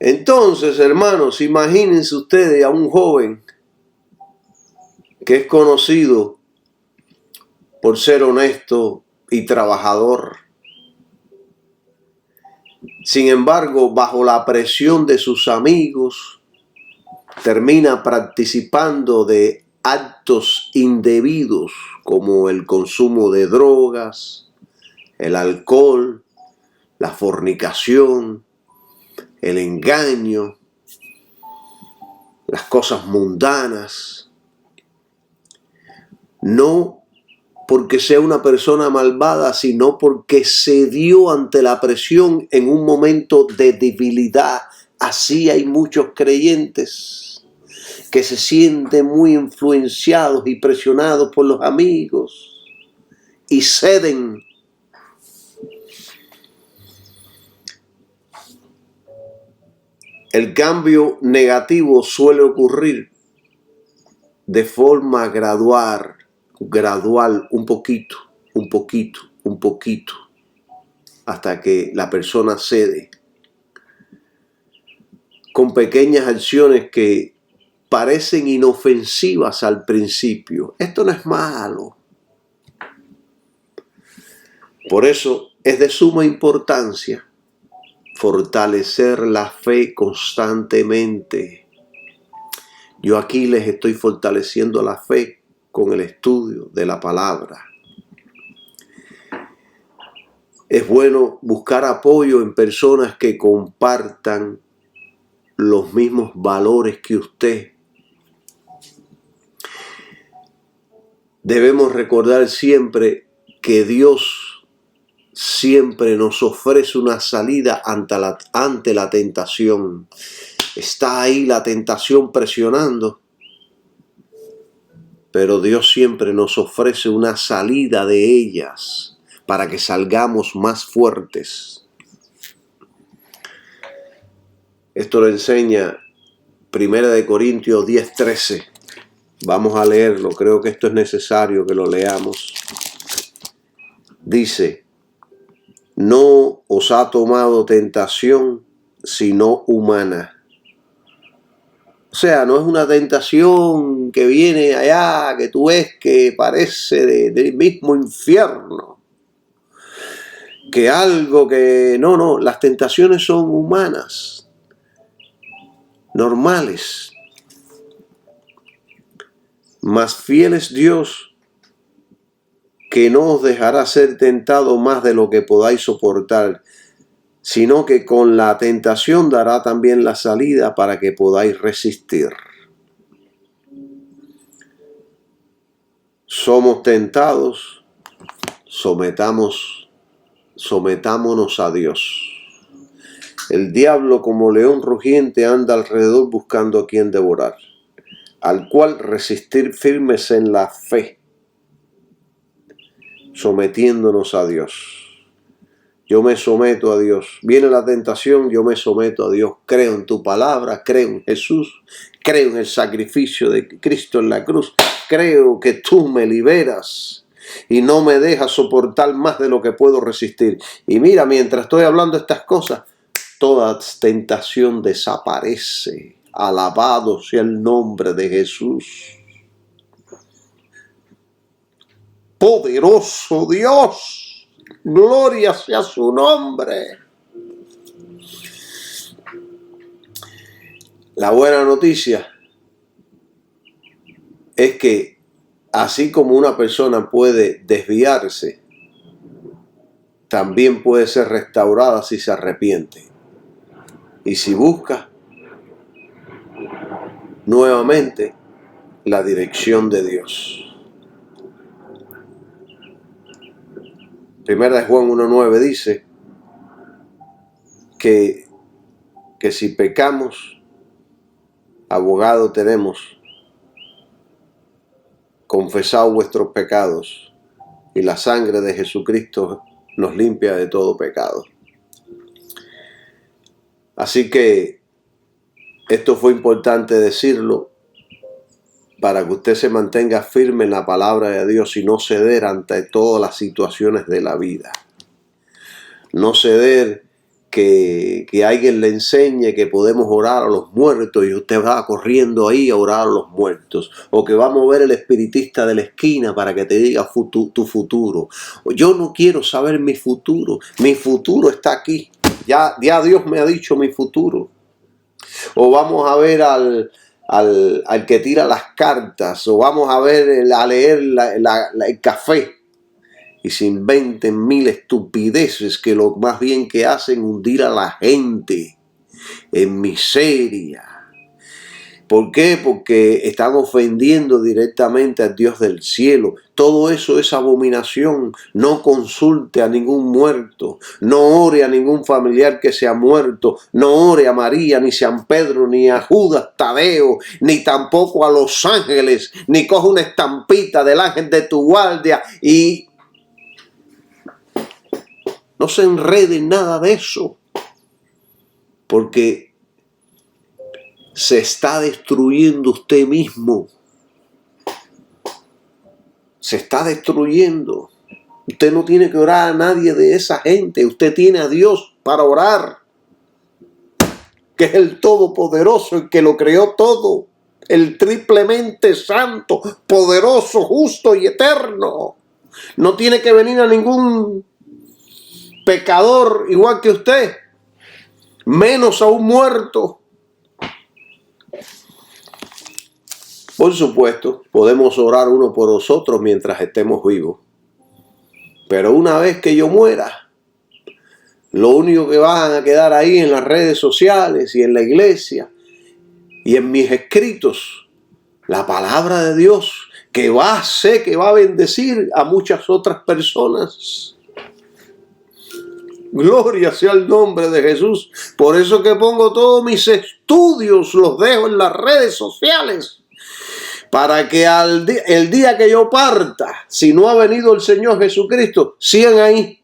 Entonces, hermanos, imagínense ustedes a un joven que es conocido por ser honesto y trabajador. Sin embargo, bajo la presión de sus amigos, termina participando de actos indebidos como el consumo de drogas, el alcohol, la fornicación, el engaño, las cosas mundanas. No porque sea una persona malvada, sino porque cedió ante la presión en un momento de debilidad. Así hay muchos creyentes que se sienten muy influenciados y presionados por los amigos y ceden. El cambio negativo suele ocurrir de forma gradual, un poquito, hasta que la persona cede, con pequeñas acciones que parecen inofensivas al principio. Esto no es malo. Por eso es de suma importancia fortalecer la fe constantemente. Yo aquí les estoy fortaleciendo la fe con el estudio de la palabra. Es bueno buscar apoyo en personas que compartan los mismos valores que usted. Debemos recordar siempre que Dios siempre nos ofrece una salida ante la tentación. Está ahí la tentación presionando, pero Dios siempre nos ofrece una salida de ellas para que salgamos más fuertes. Esto lo enseña 1 Corintios 10:13. Vamos a leerlo, creo que esto es necesario que lo leamos. Dice: no os ha tomado tentación sino humana. O sea, no es una tentación que viene allá, que tú ves que parece del mismo infierno. Que algo que... No, las tentaciones son humanas, normales. Mas fiel es Dios, que no os dejará ser tentado más de lo que podáis soportar, sino que con la tentación dará también la salida para que podáis resistir. Somos tentados, sometámonos a Dios. El diablo, como león rugiente, anda alrededor buscando a quien devorar, al cual resistir firmes en la fe, sometiéndonos a Dios. Yo me someto a Dios. Viene la tentación, yo me someto a Dios. Creo en tu palabra, creo en Jesús, creo en el sacrificio de Cristo en la cruz. Creo que tú me liberas y no me dejas soportar más de lo que puedo resistir. Y mira, mientras estoy hablando estas cosas, toda tentación desaparece. Alabado sea el nombre de Jesús. Poderoso Dios. Gloria sea su nombre. La buena noticia es que así como una persona puede desviarse, también puede ser restaurada si se arrepiente y si busca nuevamente la dirección de Dios. Primera de Juan 1:9 dice que si pecamos, abogado tenemos, confesado vuestros pecados, y la sangre de Jesucristo nos limpia de todo pecado. Así que esto fue importante decirlo para que usted se mantenga firme en la palabra de Dios y no ceder ante todas las situaciones de la vida. No ceder que alguien le enseñe que podemos orar a los muertos y usted va corriendo ahí a orar a los muertos. O que va a mover el espiritista de la esquina para que te diga tu futuro. Yo no quiero saber mi futuro. Mi futuro está aquí. Ya Dios me ha dicho mi futuro. O vamos a ver al que tira las cartas. O vamos a ver a leer el café. Y se inventen mil estupideces que lo más bien que hacen hundir a la gente en miseria. ¿Por qué? Porque están ofendiendo directamente al Dios del cielo. Todo eso es abominación. No consulte a ningún muerto. No ore a ningún familiar que se ha muerto. No ore a María, ni San Pedro, ni a Judas Tadeo, ni tampoco a los ángeles. Ni coja una estampita del ángel de tu guardia y no se enrede en nada de eso, porque se está destruyendo usted mismo. Se está destruyendo. Usted no tiene que orar a nadie de esa gente. Usted tiene a Dios para orar, que es el Todopoderoso, el que lo creó todo, el triplemente santo, poderoso, justo y eterno. No tiene que venir a ningún pecador igual que usted, menos a un muerto. Por supuesto, podemos orar uno por nosotros mientras estemos vivos, pero una vez que yo muera, lo único que van a quedar ahí en las redes sociales y en la iglesia y en mis escritos, la palabra de Dios, que sé que va a bendecir a muchas otras personas. Gloria sea el nombre de Jesús. Por eso que pongo todos mis estudios, los dejo en las redes sociales, para que el día que yo parta, si no ha venido el Señor Jesucristo, sigan ahí,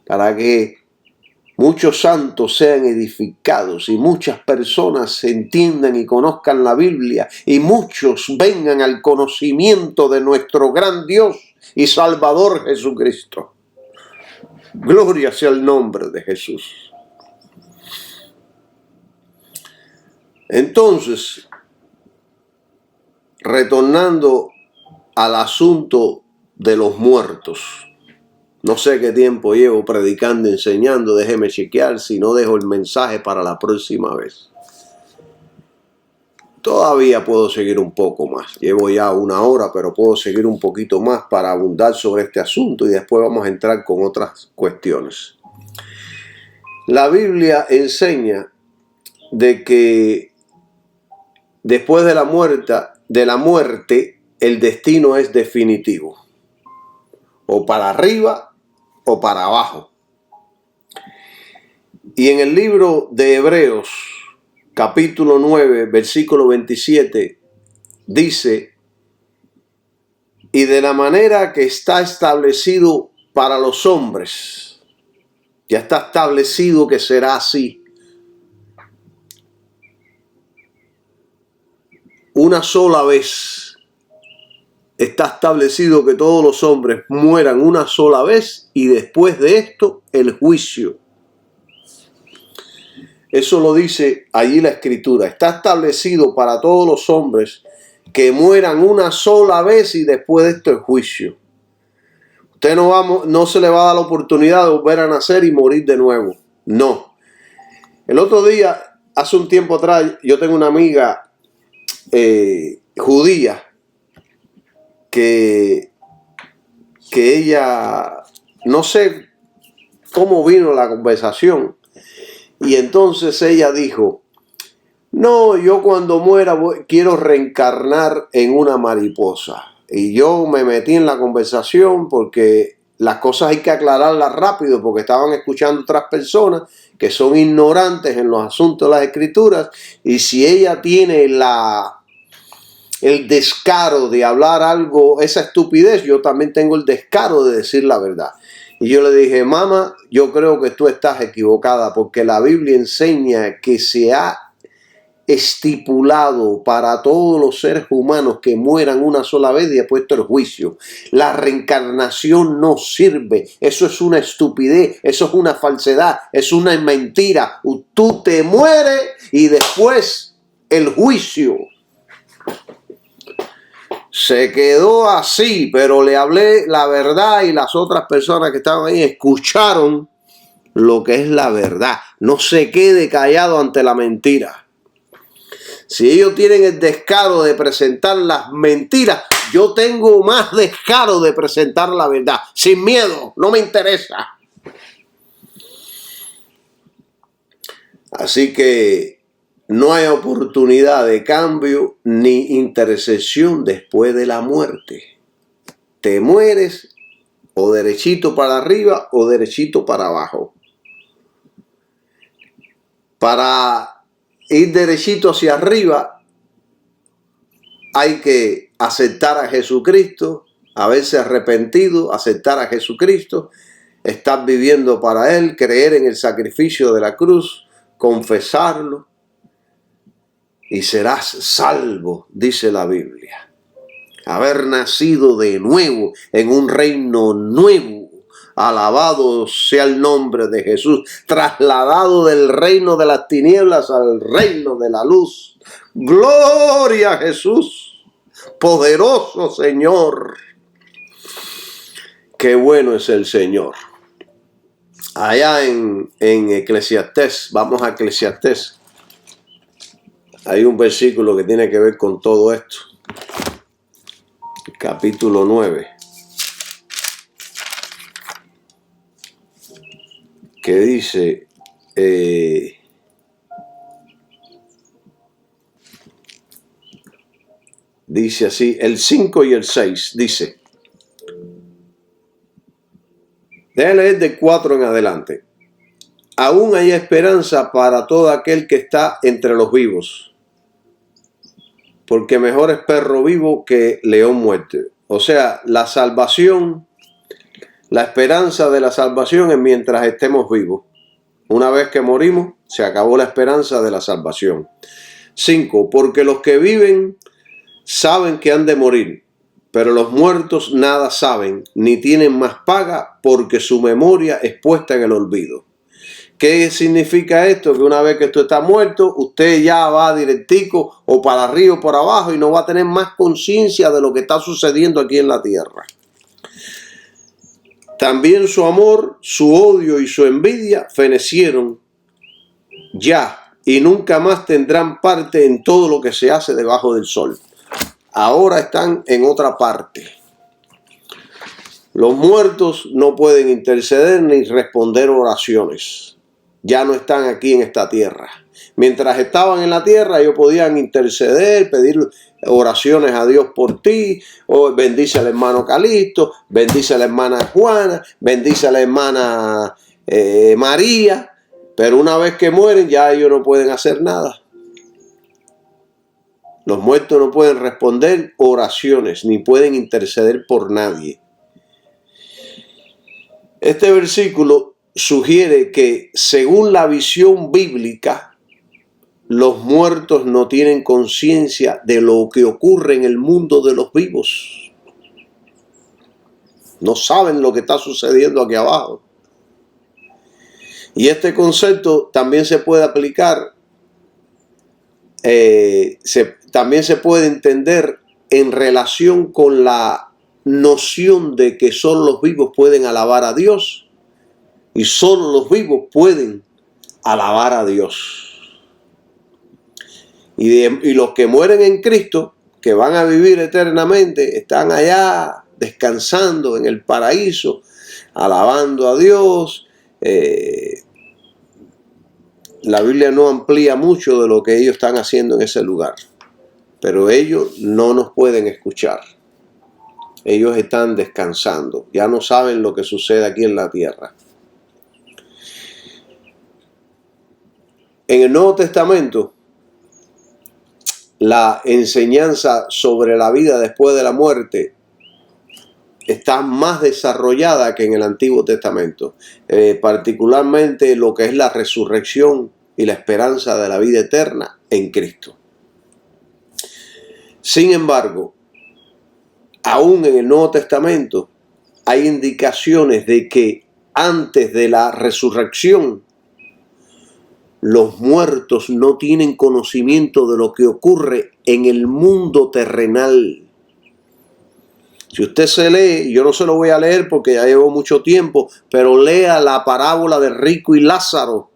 para que muchos santos sean edificados y muchas personas entiendan y conozcan la Biblia y muchos vengan al conocimiento de nuestro gran Dios y Salvador Jesucristo. Gloria sea el nombre de Jesús. Entonces, retornando al asunto de los muertos. No sé qué tiempo llevo predicando, enseñando. Déjeme chequear si no dejo el mensaje para la próxima vez. Todavía puedo seguir un poco más. Llevo ya 1 hora, pero puedo seguir un poquito más para abundar sobre este asunto y después vamos a entrar con otras cuestiones. La Biblia enseña de que después de la muerte, el destino es definitivo. O para arriba o para abajo. Y en el libro de Hebreos, capítulo 9, versículo 27, dice: y de la manera que está establecido para los hombres, ya está establecido que será así. Una sola vez está establecido que todos los hombres mueran una sola vez y después de esto el juicio. Eso lo dice allí la Escritura. Está establecido para todos los hombres que mueran una sola vez y después de esto el juicio. Usted no se le va a dar la oportunidad de volver a nacer y morir de nuevo. No. El otro día, hace un tiempo atrás, yo tengo una amiga judía que ella, no sé cómo vino la conversación. Y entonces ella dijo, no, yo cuando muera quiero reencarnar en una mariposa. Y yo me metí en la conversación porque las cosas hay que aclararlas rápido, porque estaban escuchando otras personas que son ignorantes en los asuntos de las escrituras. Y si ella tiene el descaro de hablar algo, esa estupidez, yo también tengo el descaro de decir la verdad. Y yo le dije, mamá, yo creo que tú estás equivocada, porque la Biblia enseña que se ha estipulado para todos los seres humanos que mueran una sola vez y después puesto el juicio. La reencarnación no sirve, eso es una estupidez, eso es una falsedad, es una mentira. Tú te mueres y después el juicio. Se quedó así, pero le hablé la verdad y las otras personas que estaban ahí escucharon lo que es la verdad. No se quede callado ante la mentira. Si ellos tienen el descaro de presentar las mentiras, yo tengo más descaro de presentar la verdad. Sin miedo, no me interesa. Así que no hay oportunidad de cambio ni intercesión después de la muerte. Te mueres o derechito para arriba o derechito para abajo. Para ir derechito hacia arriba hay que aceptar a Jesucristo, haberse arrepentido, aceptar a Jesucristo, estar viviendo para Él, creer en el sacrificio de la cruz, confesarlo y serás salvo, dice la Biblia. Haber nacido de nuevo en un reino nuevo. Alabado sea el nombre de Jesús, trasladado del reino de las tinieblas al reino de la luz. Gloria a Jesús, poderoso Señor. Qué bueno es el Señor. Allá en Eclesiastés, vamos a Eclesiastés. Hay un versículo que tiene que ver con todo esto. Capítulo 9. Que dice, dice así, el 5 y el 6, dice, déjame leer del 4 en adelante. Aún hay esperanza para todo aquel que está entre los vivos, porque mejor es perro vivo que león muerto. O sea, la salvación, la esperanza de la salvación es mientras estemos vivos. Una vez que morimos, se acabó la esperanza de la salvación. 5. Porque los que viven saben que han de morir, pero los muertos nada saben, ni tienen más paga, porque su memoria es puesta en el olvido. ¿Qué significa esto? Que una vez que usted está muerto, usted ya va directico o para arriba o para abajo y no va a tener más conciencia de lo que está sucediendo aquí en la tierra. También su amor, su odio y su envidia fenecieron ya y nunca más tendrán parte en todo lo que se hace debajo del sol. Ahora están en otra parte. Los muertos no pueden interceder ni responder oraciones. Ya no están aquí en esta tierra. Mientras estaban en la tierra, ellos podían interceder, pedir oraciones a Dios por ti, o bendice al hermano Calixto, bendice a la hermana Juana, bendice a la hermana María, pero una vez que mueren ya ellos no pueden hacer nada. Los muertos no pueden responder oraciones, ni pueden interceder por nadie. Este versículo sugiere que, según la visión bíblica, los muertos no tienen conciencia de lo que ocurre en el mundo de los vivos. No saben lo que está sucediendo aquí abajo. Y este concepto también se puede aplicar, también se puede entender en relación con la noción de que solo los vivos pueden alabar a Dios y solo los vivos pueden alabar a Dios. Y los que mueren en Cristo, que van a vivir eternamente, están allá descansando en el paraíso, alabando a Dios, La Biblia no amplía mucho de lo que ellos están haciendo en ese lugar, pero ellos no nos pueden escuchar. Ellos están descansando, ya no saben lo que sucede aquí en la tierra. En el Nuevo Testamento, la enseñanza sobre la vida después de la muerte está más desarrollada que en el Antiguo Testamento, particularmente lo que es la resurrección y la esperanza de la vida eterna en Cristo. Sin embargo, aún en el Nuevo Testamento hay indicaciones de que antes de la resurrección los muertos no tienen conocimiento de lo que ocurre en el mundo terrenal. Si usted se lee, yo no se lo voy a leer porque ya llevo mucho tiempo, pero lea la parábola de rico y Lázaro.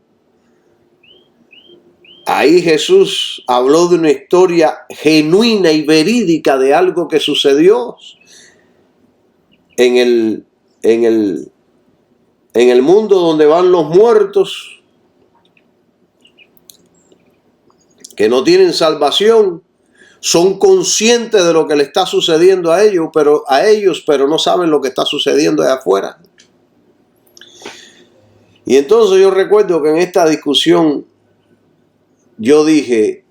Ahí Jesús habló de una historia genuina y verídica de algo que sucedió en el mundo donde van los muertos, que no tienen salvación. Son conscientes de lo que le está sucediendo a ellos, pero no saben lo que está sucediendo allá afuera. Y entonces yo recuerdo que en esta discusión yo dije,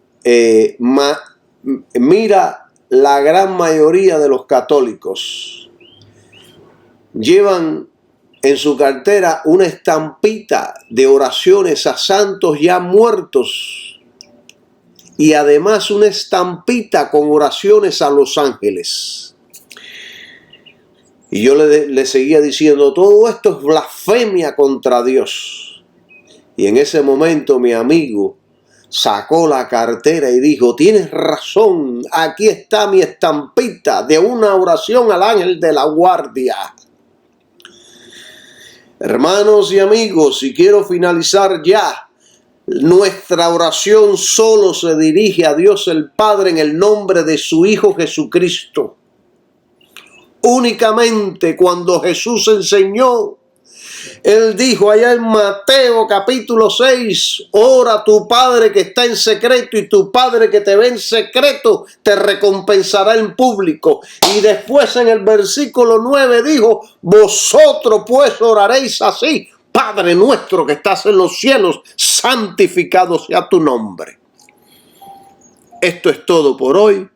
mira, la gran mayoría de los católicos llevan en su cartera una estampita de oraciones a santos ya muertos. Y además una estampita con oraciones a los ángeles. Y yo le seguía diciendo, todo esto es blasfemia contra Dios. Y en ese momento mi amigo sacó la cartera y dijo, tienes razón, aquí está mi estampita de una oración al ángel de la guardia. Hermanos y amigos, y quiero finalizar ya. Nuestra oración solo se dirige a Dios el Padre en el nombre de su Hijo Jesucristo. Únicamente cuando Jesús enseñó, Él dijo allá en Mateo capítulo 6, ora a tu Padre que está en secreto y tu Padre que te ve en secreto te recompensará en público. Y después en el versículo 9 dijo, vosotros pues oraréis así. Padre nuestro que estás en los cielos, santificado sea tu nombre. Esto es todo por hoy.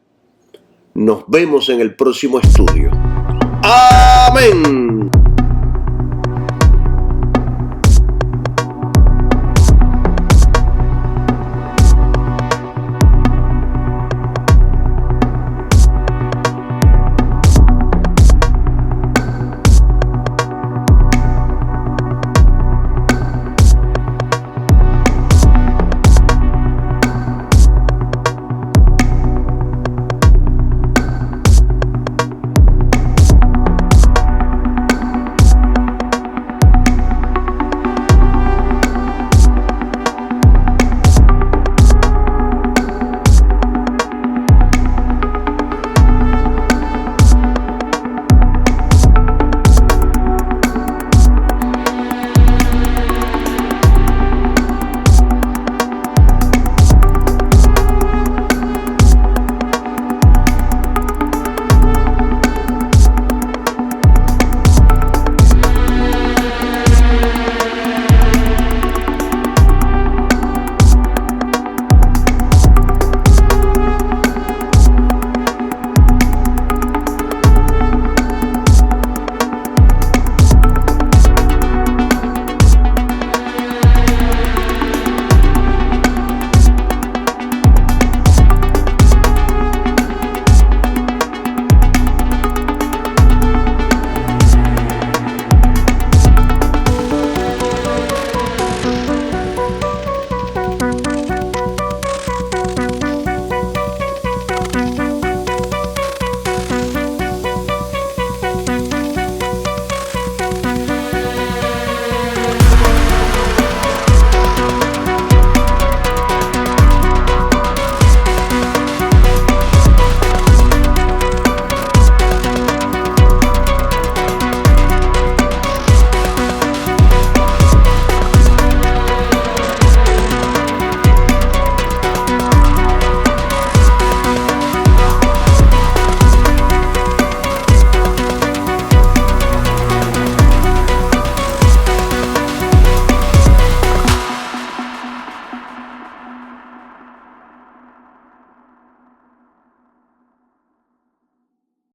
Nos vemos en el próximo estudio. Amén.